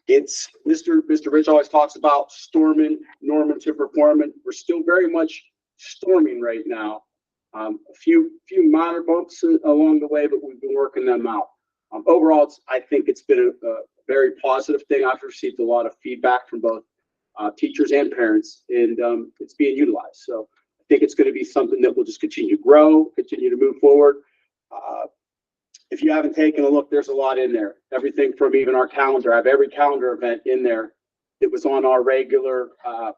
It's Mr. Rich always talks about storming normative performance. We're still very much storming right now. A few minor bumps along the way, but we've been working them out. Overall, I think it's been a very positive thing. I've received a lot of feedback from both teachers and parents, and it's being utilized. So I think it's going to be something that will just continue to grow, continue to move forward. If you haven't taken a look, there's a lot in there. Everything from even our calendar. I have every calendar event in there that was on our regular, our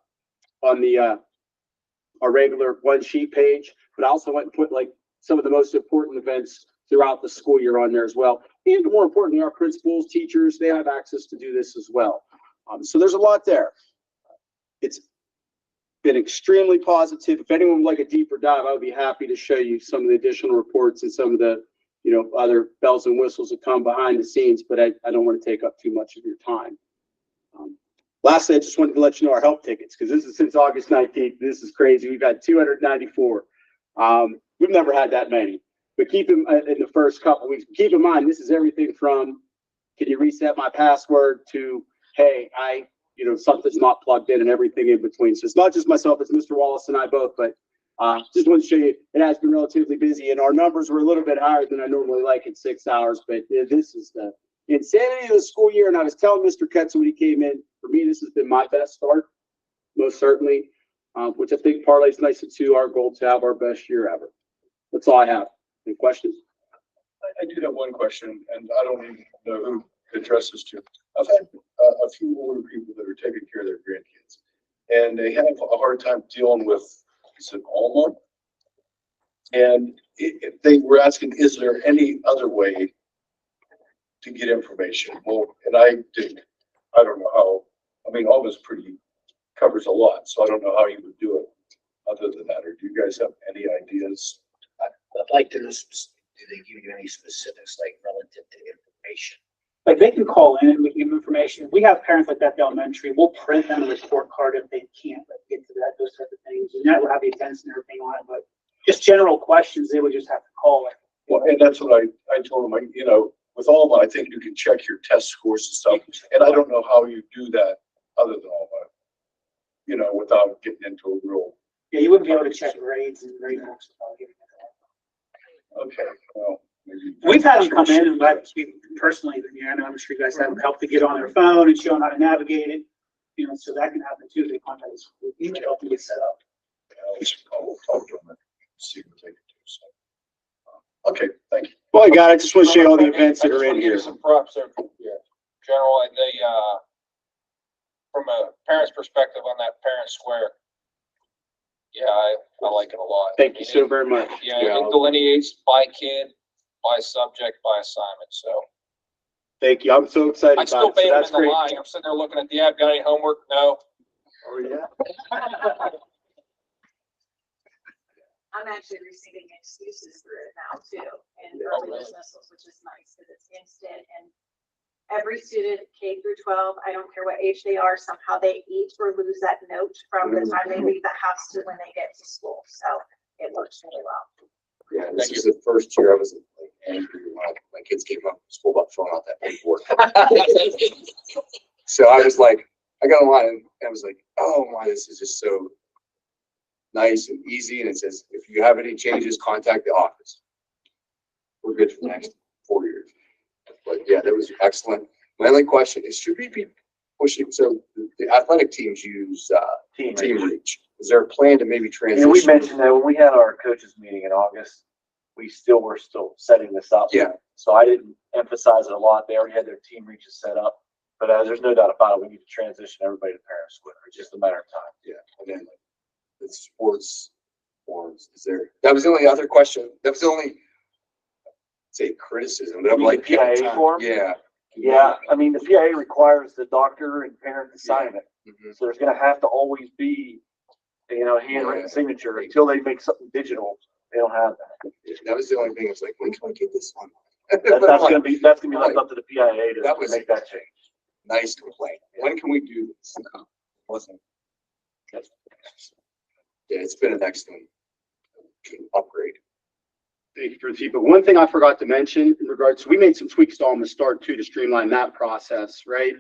regular one sheet page, but I also went and put like some of the most important events throughout the school year on there as well. And more importantly, our principals, teachers, they have access to do this as well. So there's a lot there. It's been extremely positive. If anyone would like a deeper dive, I would be happy to show you some of the additional reports and some of the other bells and whistles that come behind the scenes, but I don't want to take up too much of your time. Lastly, I just wanted to let you know our help tickets, because this is since August 19th. This is crazy. We've had 294. We've never had that many, but keep them in the first couple weeks. Keep in mind, this is everything from, can you reset my password, to, hey, something's not plugged in, and everything in between. So it's not just myself, it's Mr. Wallace and I both, but just want to show you, it has been relatively busy, and our numbers were a little bit higher than I normally like at 6 hours, but this is the insanity of the school year. And I was telling Mr. Ketzel when he came in, for me, this has been my best start, most certainly, which I think parlays nicely to our goal to have our best year ever. That's all I have. Any questions? I do have one question, and I don't even know who to address this to. I've had a few older people that are taking care of their grandkids, and they have a hard time dealing with, is it Alma? And they were asking, is there any other way to get information? Well, and I don't know how. I mean, Alma's covers a lot, so I don't know how you would do it other than that. Or do you guys have any ideas? I'd like to know, do they give you any specifics, like relative to information? Like, they can call in and we can give them information. We have parents like that at the elementary. We'll print them a report card if they can't get to that, those type of things. And that will have the attendance and everything on it, but just general questions, they would just have to call it. Well, and that's what I told them. With Alma, I think you can check your test scores and stuff. And I don't know how you do that other than Alma, without getting into a real. Yeah, you wouldn't be able to check grades and grade books without giving it. Okay, well, maybe. We've had them come in, and we personally, I'm sure you guys have them help to get on their phone and show them how to navigate it. So that can happen too. They contact us. We can help them get set up. I'll talk to them and see what they can do. So, okay, thank you. Well, I got it. Just want to show you all the events that are in here. Some props there. General, and from a parent's perspective on that Parent Square, yeah, I like it a lot. Thank you so very much. Yeah, it delineates by kid, by subject, by assignment. So thank you. I'm so excited I about still it. So bait them that's in the great. line. I'm sitting there looking at the app. Got any homework? No. Oh, yeah. I'm actually receiving excuses for it now too. And and early dismissals, which is nice because it's instant and every student, K through 12, I don't care what age they are, somehow they eat or lose that note from the time they leave the house to when they get to school. So it works really well. Yeah, this is the first year I was like angry when my kids came up to school about filling out that paperwork. So I was like, I got online and I was like, oh my, this is just so nice and easy. And it says, if you have any changes, contact the office. We're good for the next 4 years. But yeah, that was excellent. My only question is, should we be pushing, so the athletic teams use Team Reach. Is there a plan to maybe transition? And we mentioned that when we had our coaches meeting in August, we were still setting this up. Yeah. So I didn't emphasize it a lot. They already had their team reaches set up, but there's no doubt about it. We need to transition everybody to parents Twitter. It's just a matter of time. Yeah, and then like the sports forums, that was the only other question. That was the only, say, criticism, but I'm You like, mean the PIA form? yeah. Yeah, I mean, the PIA requires the doctor and parent to sign it. Mhm. So there's gonna have to always be, handwritten signature until they make something digital. They don't have that. That was the only thing. It's like, when can we get this on? That's gonna be left up to the PIA That was- to make that change. Nice complaint. When can we do this? Wasn't. Yeah, it's been an excellent upgrade. Thank you for the feedback. One thing I forgot to mention in regards, so we made some tweaks to Alma Start too to streamline that process, right?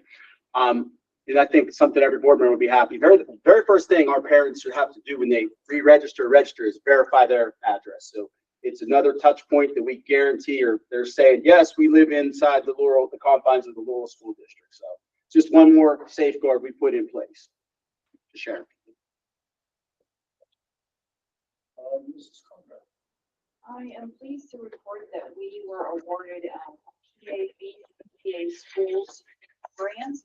And I think something every board member would be happy. The very first thing our parents should have to do when they register is verify their address. So it's another touch point that we guarantee, or they're saying, yes, we live inside the confines of the Laurel School District. So just one more safeguard we put in place. To share. I am pleased to report that we were awarded PA Schools grant.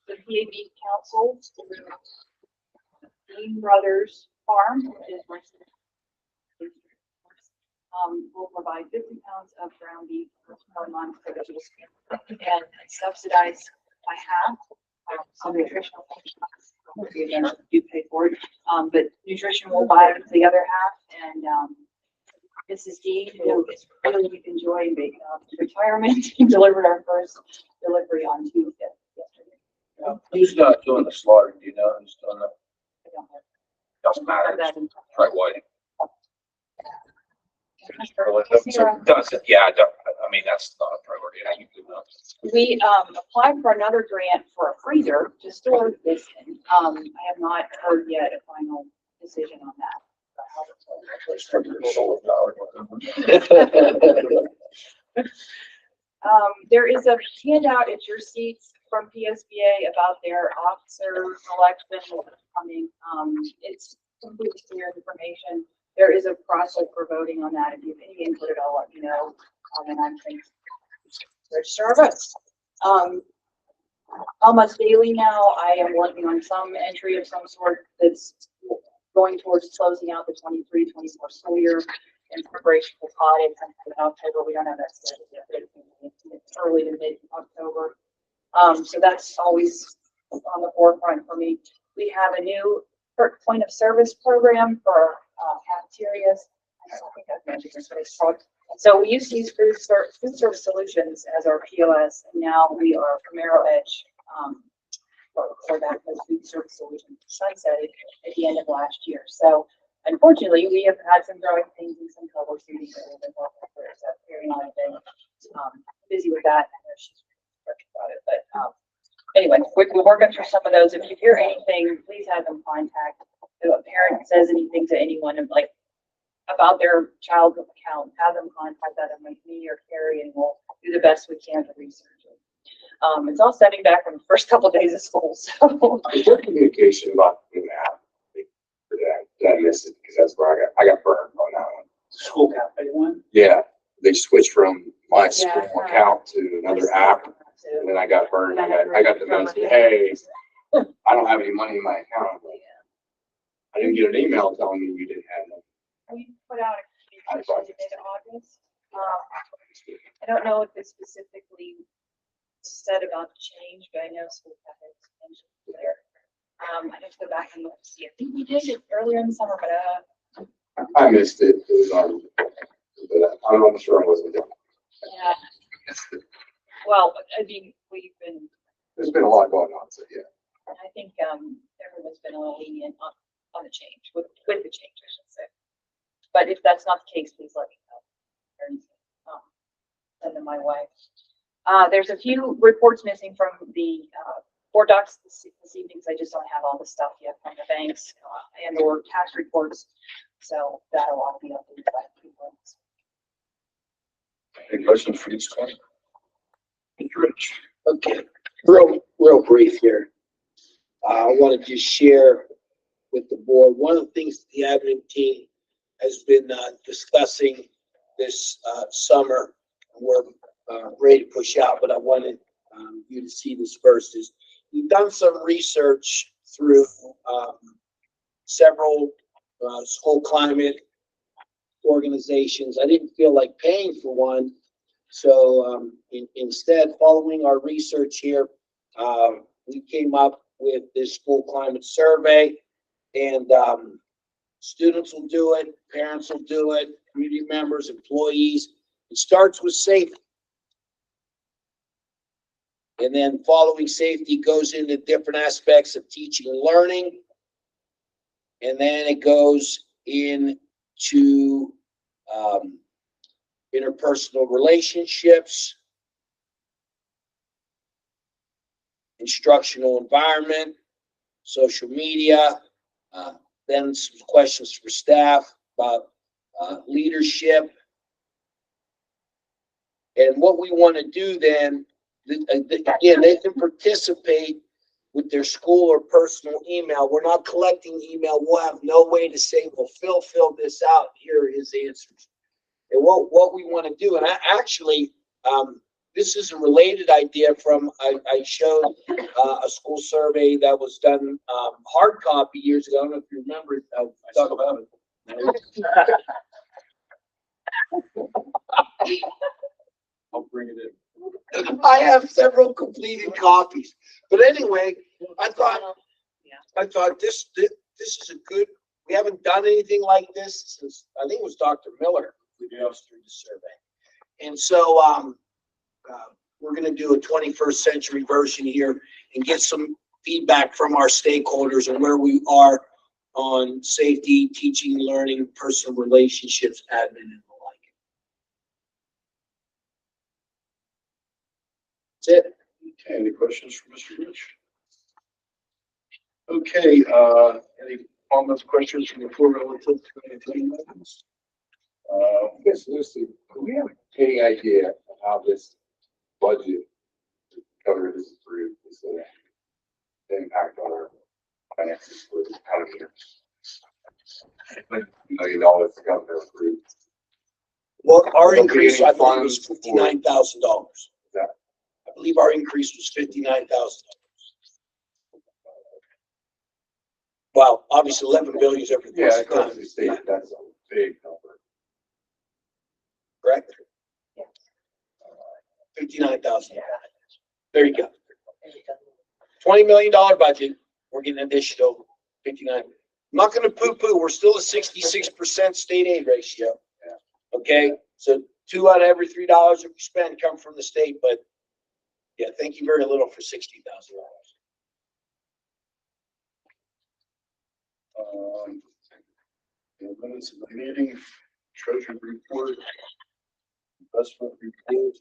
The PAB Council, Dean Brothers Farm, which is will provide 50 pounds of ground beef per month for the school and subsidized by half. Some nutritional things you pay for it, but nutrition will buy the other half. And Mrs. Dean, who is really enjoying retirement, delivered our first delivery on Tuesday yesterday. Who's not doing the slaughter? Do you know who's doing that? I don't have Doesn't matter. that in- Right, White. Sarah, Does it? Yeah, I mean, that's not a priority. I think you know. we applied for another grant for a freezer to store this in. I have not heard yet a final decision on that. There is a handout at your seats from PSBA about their officer selection coming. It's completely clear information. There is a process for voting on that. If you have any input at all, let me know. And I can register our votes. Almost daily now, I am working on some entry of some sort that's going towards closing out the 23-24 school year in preparation for audits in October. We don't have that scheduled yet, but it's early to mid-October. So that's always on the forefront for me. We have a new point of service program for cafeterias. I think I've mentioned this, but it's called. So we used to use food service solutions as our POS, and now we are Primero Edge for that food service solution sunsetted at the end of last year. So unfortunately, we have had some growing pains and some troubleshooting that we've been working through. So Carrie and I have been busy with that. I know she's about it, but anyway, we're working through some of those. If you hear anything, please have them contact. If a parent says anything to anyone about their child's account, have them contact that and me or Carrie, and we'll do the best we can to research it. It's all setting back from the first couple of days of school. So Is there communication about the app for that? Did I miss it? Because that's where I got burned on that one. School cafe one. Yeah, they switched from my school account to another app, and then I got burned. I got the message, hey, I don't have any money in my account. I'm like, I didn't get an email telling me you didn't have them. we put out a communication in mid-August. I don't know if it's specifically said about the change, but I know school cafe extension there. I have to go back and look to see. I think we did it earlier in the summer, but I missed it. It was on But I'm almost sure I wasn't there. Yeah. Well, I mean, we've been, There's been a lot going on, so yeah. I think, everyone's been a little lenient on the change, with the change, I should say. But if that's not the case, please let me know. Send them my way. There's a few reports missing from the, board docs this evening, because I just don't have all the stuff yet from the banks, and or tax reports. So that'll all be updated by a few months. Any questions for each one? Rich. Okay, real brief here. I want to just share with the board, one of the things the admin team has been discussing this summer. We're ready to push out, but I wanted you to see this first. Is we've done some research through several school climate organizations. I didn't feel like paying for one. So instead, following our research here, we came up with this school climate survey, and students will do it, parents will do it, community members, employees. It starts with safety. And then following safety goes into different aspects of teaching and learning. And then it goes into interpersonal relationships, instructional environment, social media, then some questions for staff about leadership. And what we want to do then, again, they can participate with their school or personal email. We're not collecting email. We'll have no way to say, well, Phil filled this out. Here are his answers. And what we want to do, and this is a related idea from, I showed a school survey that was done hard copy years ago. I don't know if you remember it. I'll talk about it. I'll bring it in. I have several completed copies, but anyway, I thought this is a good. We haven't done anything like this since I think it was Dr. Miller who did us through the survey, and so we're going to do a 21st century version here and get some feedback from our stakeholders on where we are on safety, teaching, learning, personal relationships, admin, and the like. That's it. Okay, any questions for Mr. Rich? Okay, any comments, questions from the floor relative to anything? Yes, Lucy, do we have any idea of how this budget to cover this through is going to impact on our finances for this coming year? $1 million to come through. Well, our increase, I thought, was $59,000. I believe our increase was $59,000. Well, obviously 11 billion is every Yeah, time. That's a big number. Correct? 59,000. There you go. $20 million budget. We're getting an additional 59. I'm not going to poo-poo. We're still a 66% state aid ratio. Okay, so 2 out of every $3 that we spend come from the state, but yeah, thank you very little for $60,000. The minutes of the meeting, treasury report, investment report.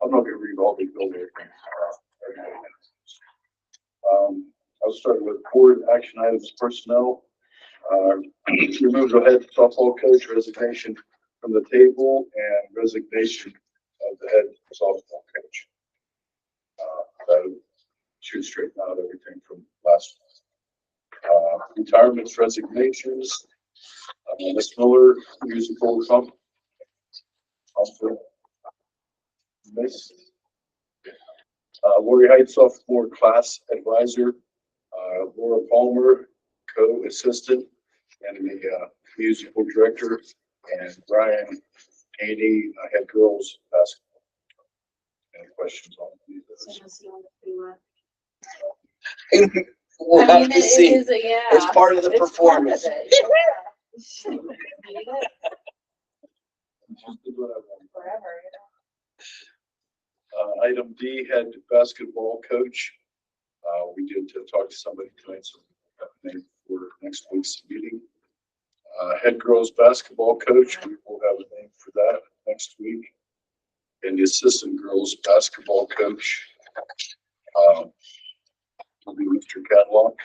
I'm not gonna read all these buildings. I'll start with board action items, personnel. Remove the head softball coach resignation from the table and resignation of the head softball coach. That should straighten out everything from last month. Retirements, resignations. Ms. Miller, musical comp. Miss. Warrior Heights sophomore class advisor. Laura Palmer, co-assistant, and the musical director, and Brian Haney, head girls basketball. Any questions on these? We'll have to see. Yeah. It's part of the It's part of performance. it. whatever. Forever, Item D, head basketball coach. We did talk to somebody tonight, so we have a name for next week's meeting. Head girls basketball coach, we will have a name for that next week. And the assistant girls basketball coach, will be Mr. Cadlock.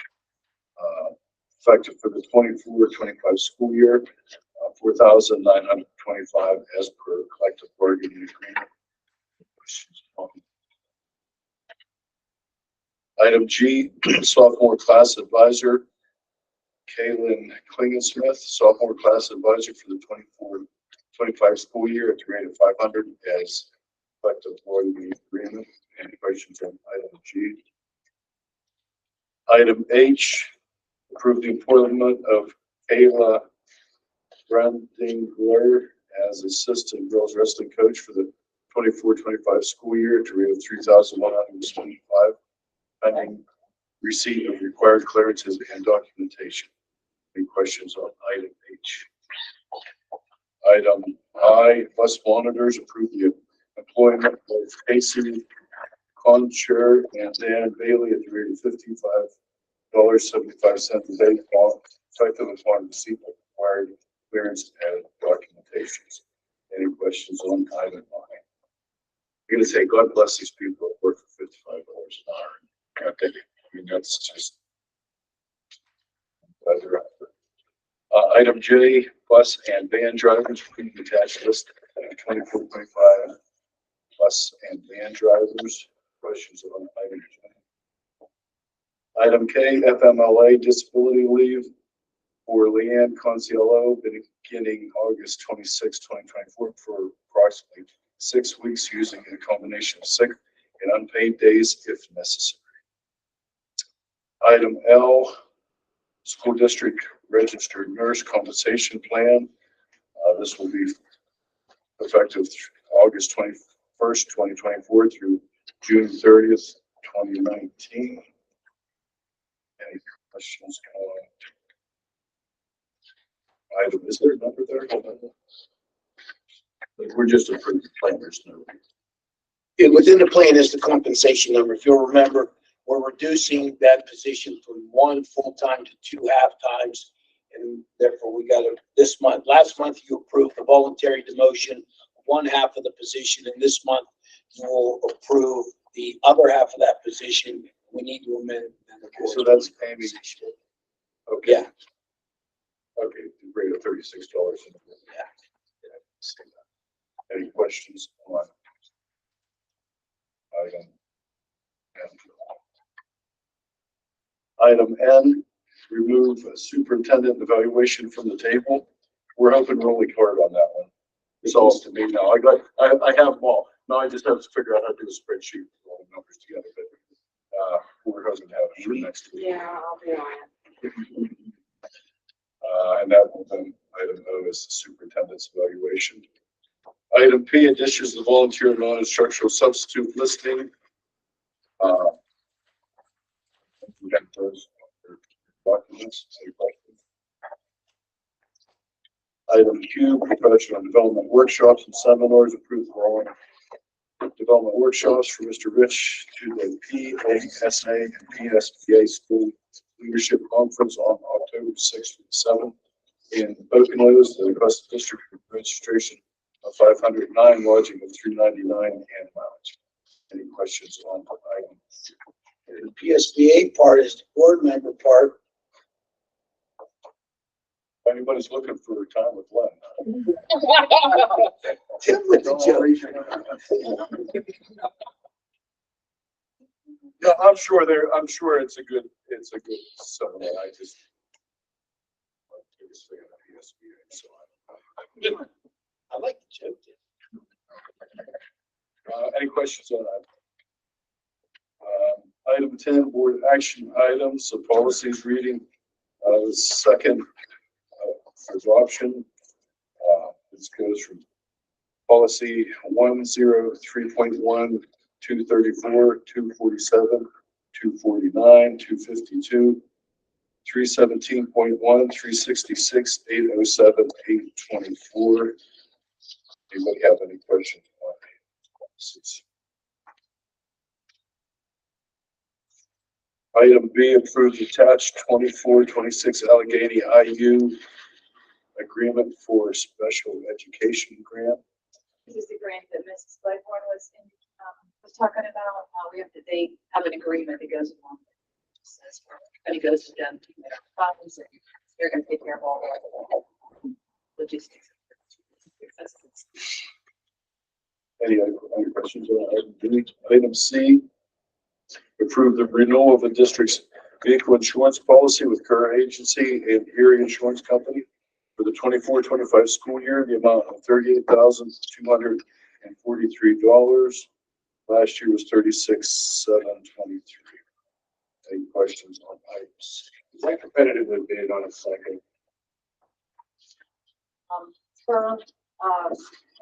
Effective for the 24-25 school year, $4,925 as per collective bargaining agreement. Item G, sophomore class advisor, Kaylin Klingensmith, sophomore class advisor for the 24-25 school year at the rate of $500 as collective bargaining agreement. Any questions on item G? Item H, approve the appointment of Kayla Brandingler as assistant girls wrestling coach for the 24-25 school year at the rate of $3,125, pending receipt of required clearances and documentation. Any questions on item H? Item I, bus monitors, approve the employment of Casey Concher and Dan Bailey at the rate of $55.75 a day, effective upon receipt of required clearance and documentations. Any questions on item I? I'm gonna say, God bless these people that work for $55 an hour. I mean, that's just. Item J, bus and van drivers, please attach list 24-25 bus and van drivers. Questions on item J? Item K, FMLA disability leave for Leanne Conciello beginning August 26, 2024 for approximately 6 weeks using a combination of sick and unpaid days if necessary. Item L, school district registered nurse compensation plan. This will be effective August 21st, 2024 through June 30th, 2019. Any questions on item? Is there a number there? We're just approving the plan. There's no. Yeah, within the plan is the compensation number. If you'll remember, we're reducing that position from 1 full-time to 2 half-times. And therefore we got it this month. Last month you approved the voluntary demotion of 1 half of the position. And this month you will approve the other half of that position. We need to amend. So that's Amy. Okay. Yeah. Okay, the rate of $36. Yeah. Any questions on item N? Item N, remove superintendent evaluation from the table. We're hoping really hard on that one. It's all to me now. I have them all. Now I just have to figure out how to do a spreadsheet with all the numbers together. But we're hoping to have it for next week. Yeah, I'll be on it. And that will then item O is the superintendent's evaluation. Item P, additions to volunteer non-instructional substitute listing. We got those documents. Any questions? Item Q, professional development workshops and seminars, approved for all development workshops for Mr. Rich to the PASA and PSBA School Leadership Conference on October 6th and 7th in Poconos. The request district registration of 509, lodging of 399, and mileage. Any questions on the item? The PSBA part is the board member part. If anybody's looking for time with Len. Tim with the joke. Yeah, I'm sure it's a good seminar. I just. I like the joke. Any questions on that? Item 10, board action items, so policies reading, the second adoption. This goes from policy 103.1, 234, 247, 249, 252, 317.1, 366, 807, 824, Anybody have any questions on policies? Item B, approve attached 24-26 Allegheny IU agreement for special education grant. This is the grant that Mrs. Claiborne was talking about. They have an agreement that goes along. Says and it goes to them to their funds, and they're going to take care of all the logistics. Any questions on item B? Item C, approve the renewal of the district's vehicle insurance policy with current agency and Erie Insurance Company for the 24-25 school year, the amount of $38,243. Last year was $36,723. Any questions on items? Is that competitively bid on a second?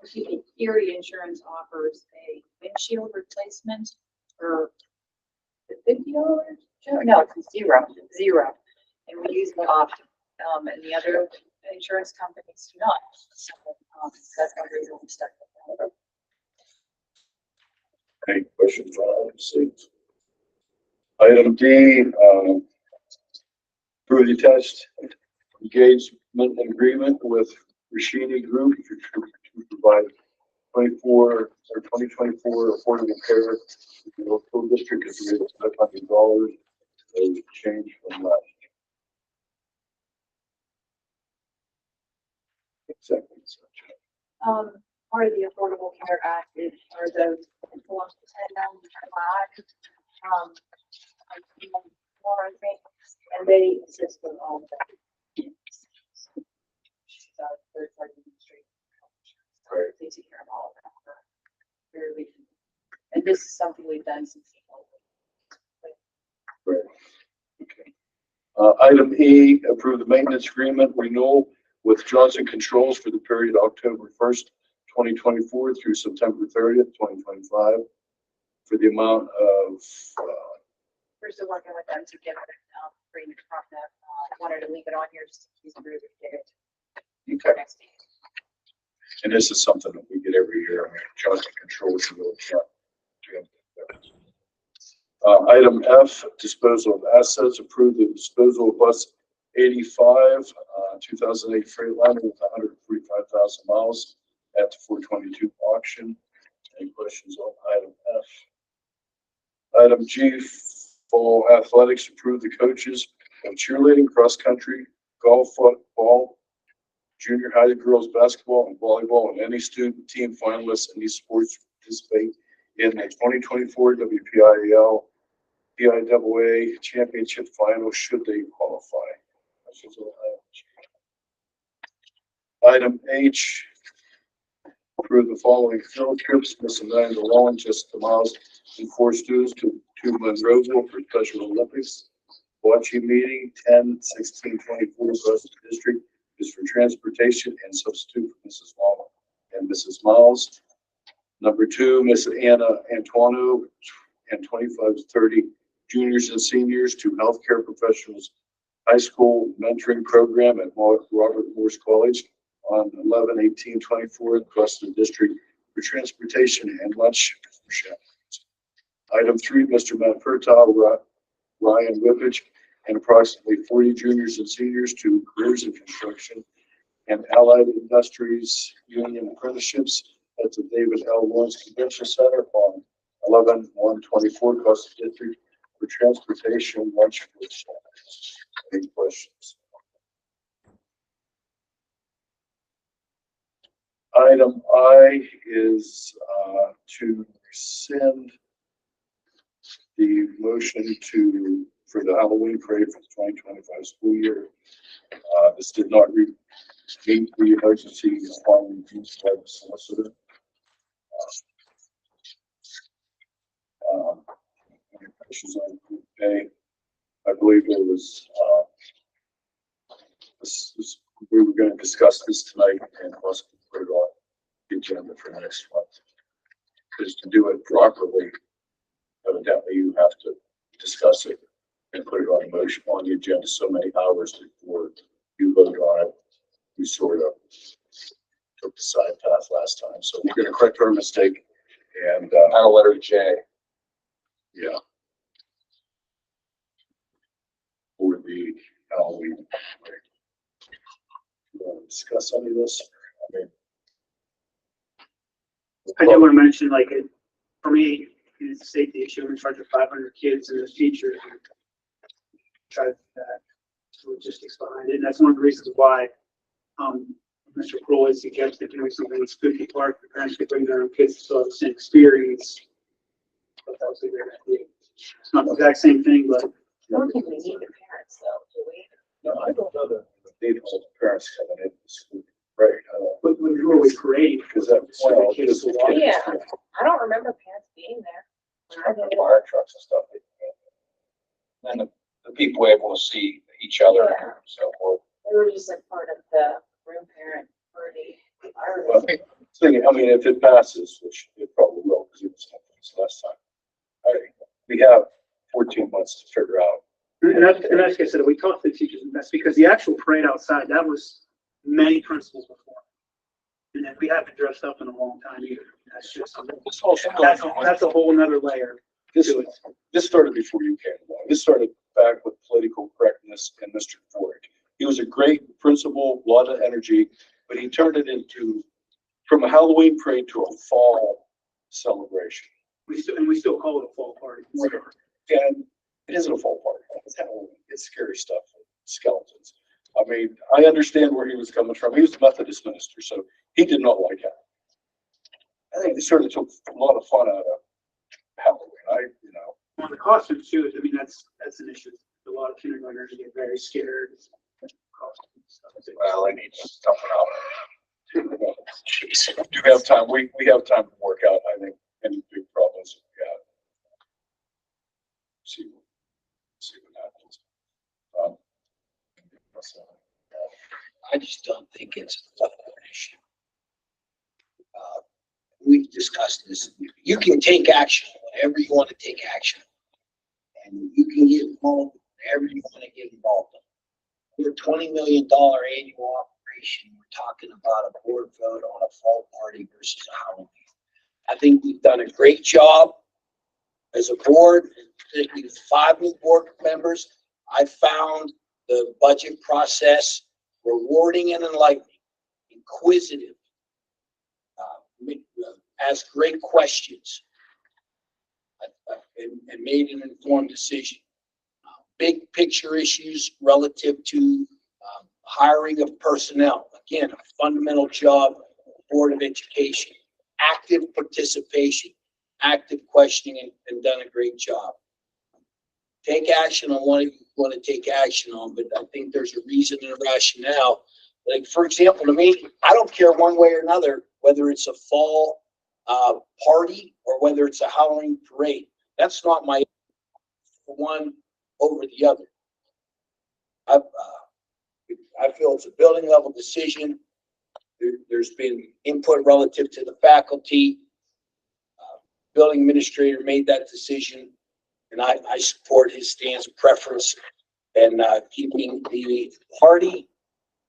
Excuse me, Erie Insurance offers a windshield replacement for $50. No, it's zero. And we use it often. And the other insurance companies do not. So that's one reason we stuck with that. Any questions on item C? Item D, approve the attached engagement agreement with Rashidi Group to provide 2024 affordable care to the local district at the rate of $500. A change from last year. Second. Part of the Affordable Care Act are those forms to send down to more things, and they assist with all of that. Third-party administrative. They take care of all of that. And this is something we've done since. Right. Okay. Item E, approve the maintenance agreement renewal with Johnson Controls for the period October 1st, 2024 through September 30th, 2025 for the amount of, we're still working with them to get it, bring it from them. Wanted to leave it on here just to use it. okay. And this is something that we get every year. I mean, Johnson Controls is really item F, disposal of assets. Approve the disposal of bus 85, 2008 Freightliner with 145,000 miles at the 422 auction. Any questions on item F? Item G, fall athletics. Approve the coaches of cheerleading, cross country, golf, football, junior high girls basketball and volleyball, and any student team finalists in these sports participate in the 2024 WPIAL PIAA championship final should they qualify. Item H, approve the following field trips, Miss Amanda Long, Jessica Miles, and 4 students to Monroeville for Special Olympics. Watching meeting 10/16/24 across the district is for transportation and substitute for Mrs. Long and Mrs. Miles. Number 2, Miss Anna Antuano and 25 to 30 juniors and seniors to healthcare professionals high school mentoring program at Robert Morse College on 11/18/24 across the district for transportation and lunch for chaperones. Item 3, Mr. Matt Pertile, Ryan Whippage, and approximately 40 juniors and seniors to careers in construction and allied industries union apprenticeships at the David L. Lawrence Convention Center on 11/1/24 across the district for transportation, lunch for chaperones. Any questions? Item I is to rescind the motion for the Halloween parade for the 2025 school year. This did not meet the emergency requirements by the solicitor. Any questions on Group A? I believe there was, we were going to discuss this tonight and also put it on the agenda for next month. Because to do it properly, evidently you have to discuss it and put it on motion on the agenda so many hours before you vote on it. We sort of took the side path last time, so we're gonna correct our mistake. And, Title letter J. yeah. Would be Halloween. You want to discuss any of this? I mean, I do want to mention, like, for me, it's a safety issue. I'm in charge of 500 kids and there's teachers. And try to, logistics behind it. And that's one of the reasons why, Mr. Kroll has suggested doing something with Spooky Park. The parents could bring their own kids to still have the same experience. But that was a great idea. It's not the exact same thing, but. I don't think we need the parents though, do we? no, I don't know that the need for the parents coming in the school, right? But when you always parade, Because that was. So the kids will walk. Yeah. I don't remember parents being there. When I did it. Fire trucks and stuff. Then the people were able to see each other and so forth. They were just like part of the room parent party. Well, I mean, if it passes, which it probably will, because it was last time. We have 14 months to figure out. And that's like I said, we talked to the teachers, and that's because the actual parade outside, that was many principals before. And then we haven't dressed up in a long time either. That's just, that's a whole nother layer. This started before you came along. This started back with political correctness and Mr. Ford. He was a great principal, a lot of energy, but he turned it into, from a Halloween parade to a fall celebration. We still call it a fall party. And it isn't a fall party. It's Halloween. It's scary stuff. Skeletons. I mean, I understand where he was coming from. He was a Methodist minister, so he did not like it. I think they sort of took a lot of fun out of Halloween. On the costumes too, I mean, that's an issue. A lot of kindergartners get very scared. Well, I need something out. Jeez, we do have time. We have time to work out, I think, any big problems we have. See what happens. I just don't think it's an issue. We've discussed this. You can take action whenever you want to take action. And you can get involved whenever you want to get involved. We're a $20 million annual operation. We're talking about a board vote on a fall party versus a Halloween. I think we've done a great job as a board, particularly with 5 new board members. I found the budget process rewarding and enlightening, inquisitive, ask great questions, and made an informed decision. Big picture issues relative to hiring of personnel. Again, a fundamental job of the Board of Education. Active participation, active questioning, and done a great job. Take action on what you want to take action on, but I think there's a reason and a rationale. Like, for example, to me, I don't care one way or another, whether it's a fall party or whether it's a Halloween parade. That's not my one over the other. I feel it's a building level decision. There's been input relative to the faculty. Building administrator made that decision, and I support his stance preference and keeping the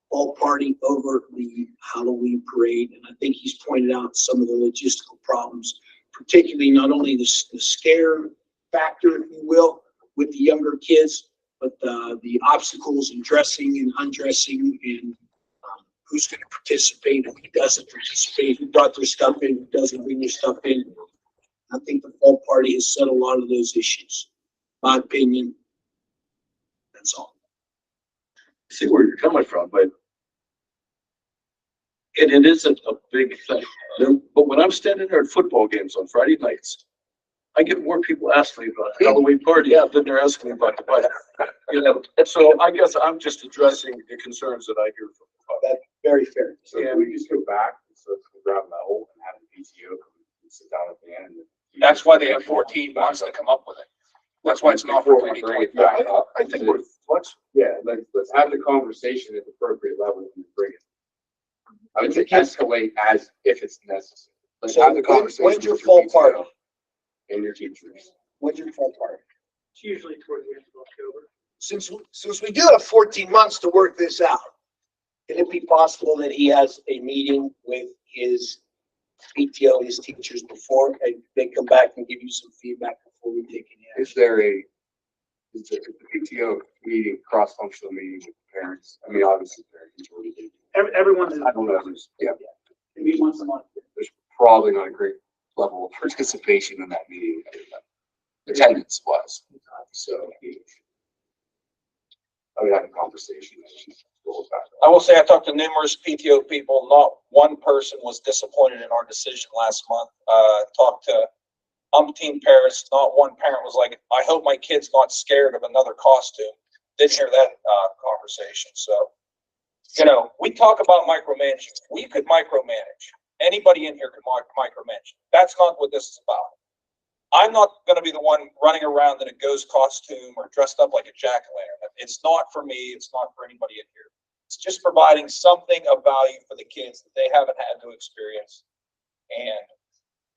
fall party over the Halloween parade. And I think he's pointed out some of the logistical problems, particularly not only the scare factor, if you will, with the younger kids, but the obstacles in dressing and undressing, and who's going to participate, who doesn't participate, who brought their stuff in, who doesn't bring their stuff in. I think the fall party has set a lot of those issues. My opinion, that's all. I see where you're coming from, but it isn't a big thing. But when I'm standing there at football games on Friday nights, I get more people asking me about the Halloween party than they're asking me about the bike. So I guess I'm just addressing the concerns that I hear from. That's very fair. So can we just go back, so grab metal and have the PTO come and sit down at the end? That's why they have 14 months to come up with it. That's why it's not for 2025. I think we're flexible. Yeah, let's have the conversation at the appropriate level and bring it. I would say escalate as if it's necessary. Let's So have the conversation. when's your with fall PTO party? And your teachers. When's your fall party? It's usually toward the end of October. Since we do have 14 months to work this out, Can it be possible that he has a meeting with his PTO, his teachers before, and they come back and give you some feedback before we take any action? Is there a PTO meeting, cross-functional meeting with parents? I mean, obviously, parents already do. Everyone's, I don't know, yeah, they meet once a month. there's probably not a great level of participation in that meeting, attendance wise. So I would have a conversation. I will say I talked to numerous PTO people. Not one person was disappointed in our decision last month. Talked to umpteen parents. Not one parent was like, I hope my kid's not scared of another costume. Didn't hear that conversation. So, you know, we talk about micromanaging. We could micromanage. Anybody in here could micromanage. That's not what this is about. I'm not going to be the one running around in a ghost costume or dressed up like a jack-o'-lantern. It's not for me. It's not for anybody in here. It's just providing something of value for the kids that they haven't had to experience. And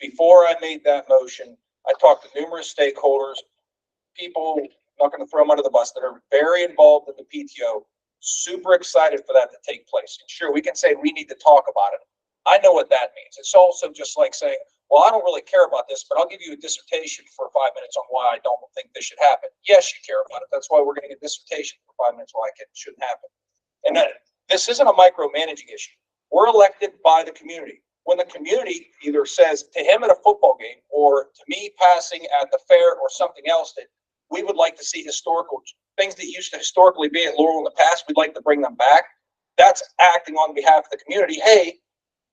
before I made that motion, I talked to numerous stakeholders, people, I'm not going to throw them under the bus, that are very involved in the PTO, super excited for that to take place. And sure, we can say we need to talk about it. I know what that means. It's also just like saying, well, I don't really care about this, but I'll give you a dissertation for 5 minutes on why I don't think this should happen. Yes, you care about it. That's why we're getting a dissertation for 5 minutes why it shouldn't happen. And this isn't a micromanaging issue. We're elected by the community. When the community either says to him at a football game or to me passing at the fair or something else that we would like to see historical things that used to historically be at Laurel in the past, we'd like to bring them back. That's acting on behalf of the community. Hey,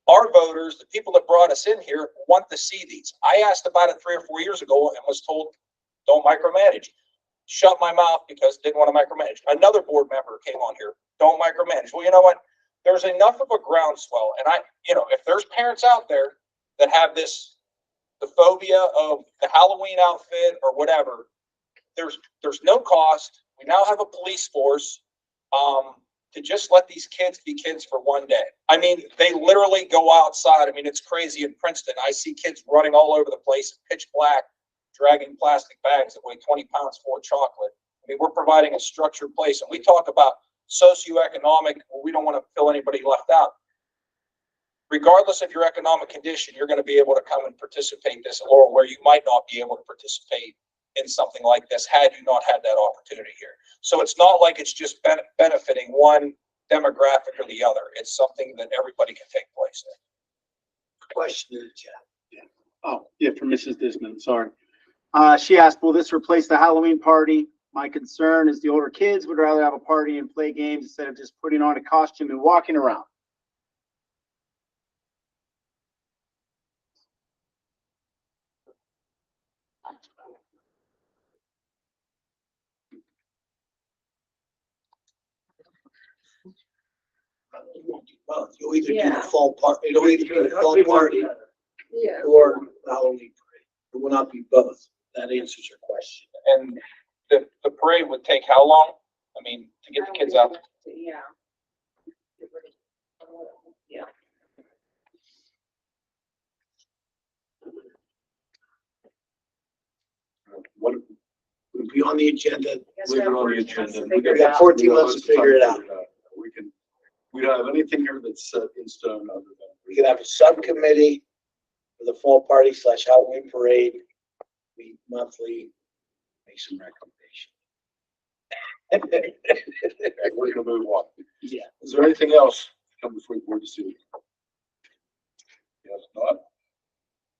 our voters, the people that brought us in here, want to see these. I asked about it 3 or 4 years ago and was told, don't micromanage. Shut my mouth because didn't want to micromanage. Another board member came on here, don't micromanage. Well, you know what? There's enough of a groundswell. And if there's parents out there that have the phobia of the Halloween outfit or whatever, there's no cost. We now have a police force. To just let these kids be kids for one day. I mean, they literally go outside. I mean, it's crazy in Princeton. I see kids running all over the place, pitch black, dragging plastic bags that weigh 20 pounds full of chocolate. I mean, we're providing a structured place. And we talk about socioeconomic, well, we don't want to feel anybody left out. Regardless of your economic condition, you're going to be able to come and participate this at Laurel, where you might not be able to participate in something like this had you not had that opportunity here. So it's not like it's just benefiting one demographic or the other. It's something that everybody can take place in. Question in the chat. Yeah. Oh, yeah, for Mrs. Disman, sorry. She asked, will this replace the Halloween party? My concern is the older kids would rather have a party and play games instead of just putting on a costume and walking around. Well, you'll either do the fall party, you'll either do the fall party Yeah. or the Halloween parade. It will not be both. That answers your question. And the parade would take how long? I mean, to get the kids out. Yeah. Yeah. What, It'll be on the agenda. leave it on the agenda. We got 14 months to figure it out. We don't have anything here that's set in stone other than. We can have a subcommittee for the fall party / Halloween parade. We monthly make some recommendations. We're gonna move on. Yeah. Is there anything else come before the board this evening? Yes, not?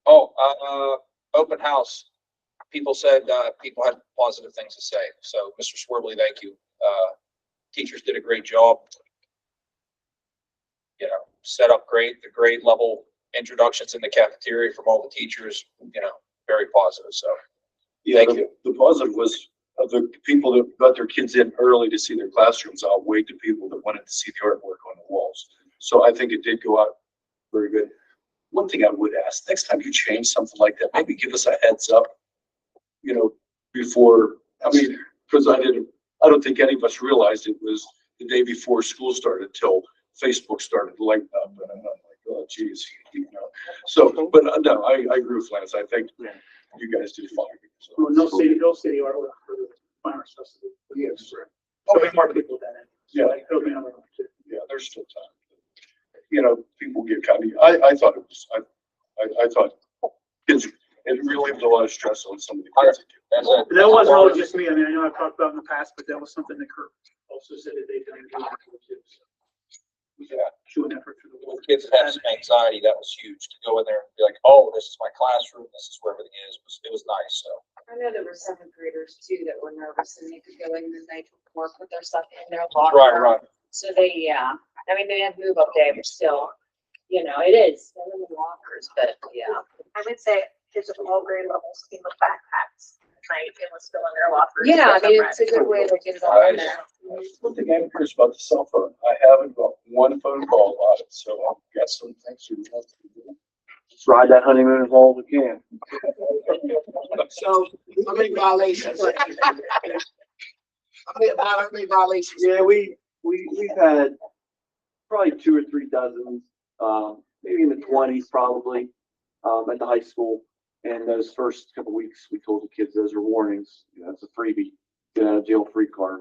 Oh, open house. People said, people had positive things to say. So Mr. Swerbley, thank you. Teachers did a great job. You know, set up great, the grade level introductions in the cafeteria from all the teachers, very positive. So Yeah, thank you. The positive was of the people that got their kids in early to see their classrooms outweighed the people that wanted to see the artwork on the walls. So I think it did go out very good. One thing I would ask, next time you change something like that, maybe give us a heads up, before, because I don't think any of us realized it was the day before school started till Facebook started lighting up, and I'm like, oh, geez, So, but no, I agree with Lance. I think you guys did fine. So, No city or for the fire stuff. yes, sir. There'll be more people than it. Yeah. There'll be another one too. Yeah, there's still time. You know, people get kind of, I thought it was, I thought kids, it relieved a lot of stress on some of the kids. That's it. That wasn't all just me. I mean, I know I've talked about in the past, but that was something that Kurt also said that they can do. Yeah. Show an effort for the With kids that have some anxiety, that was huge to go in there and be like, oh, this is my classroom, this is where everything is. It was nice, so. I know there were seventh graders too that were nervous and they could go in the night before, put their stuff in their locker. Right. So they, yeah, I mean, they had move up day, but still, you know, it is, they're in the lockers, but yeah. I would say kids of all grade levels came with backpacks, right? It was still in their lockers. Yeah, I mean, it's a good way to get it all in there. One thing I'm curious about the cell phone, I haven't got one phone call about it, so I've got some things to do. Let's ride that honeymoon as long as we can. So, how many violations? How many violations? Yeah, we've had probably 2 or 3 dozen, maybe in the 20s probably, at the high school. And those first couple weeks, we told the kids those are warnings. You know, it's a freebie, get out of jail free card.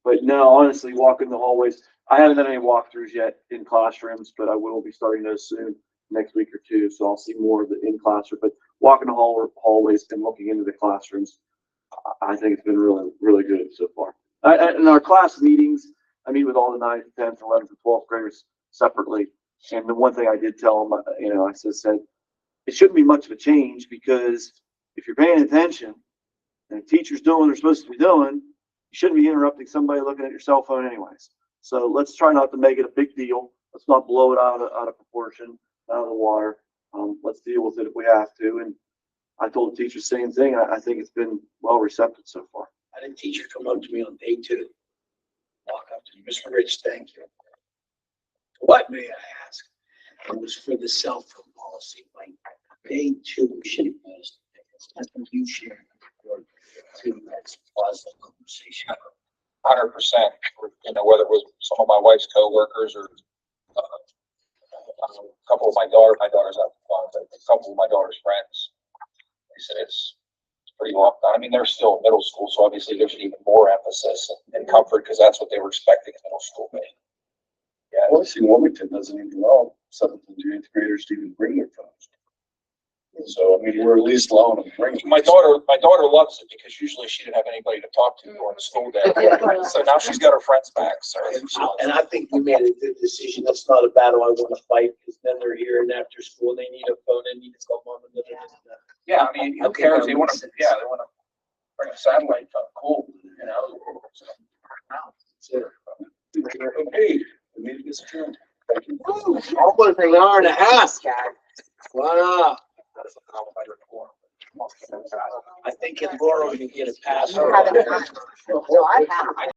But no, honestly, walking the hallways, I haven't done any walkthroughs yet in classrooms, but I will be starting those soon, next week or 2. So I'll see more of the in classroom, but walking the hallways and looking into the classrooms, I think it's been really, really good so far. In our class meetings, I meet with all the 9th, 10th, 11th, and 12th graders separately. And the one thing I did tell them, you know, I said, it shouldn't be much of a change because if you're paying attention and the teacher's doing what they're supposed to be doing, you shouldn't be interrupting somebody looking at your cell phone anyways. So let's try not to make it a big deal. Let's not blow it out of proportion, out of the water. Let's deal with it if we have to. And I told the teacher the same thing. I think it's been well received so far. I had a teacher come up to me on day 2. Walk up to me, Mr. Rich, thank you. What, may I ask? It was for the cell phone policy. Like day 2, we should have passed. You should have to that's positive conversation. 100%, you know, whether it was some of my wife's coworkers or a couple of my daughters have a couple of my daughter's friends. They said it's pretty long. I mean, they're still in middle school, so obviously there's even more emphasis and comfort because that's what they were expecting in middle school. But Yeah, well, I see Wilmington doesn't even allow 7th and 8th graders to even bring their phones. So, I mean, we're at least allowing them to bring them. my daughter loves it because usually she didn't have anybody to talk to during the school day. So now she's got her friends back. So And I think we made a good decision. That's not a battle I want to fight because then they're here and after school, they need a phone, they need to call mom and dad. yeah, I mean, who cares? They want to, they want to bring a satellite phone. Cool, you know. So, Okay, the meeting is adjourned. Thank you. Almost an hour and a half, guy. Wow. I think in Laura, we can get a pass. You haven't. So I have.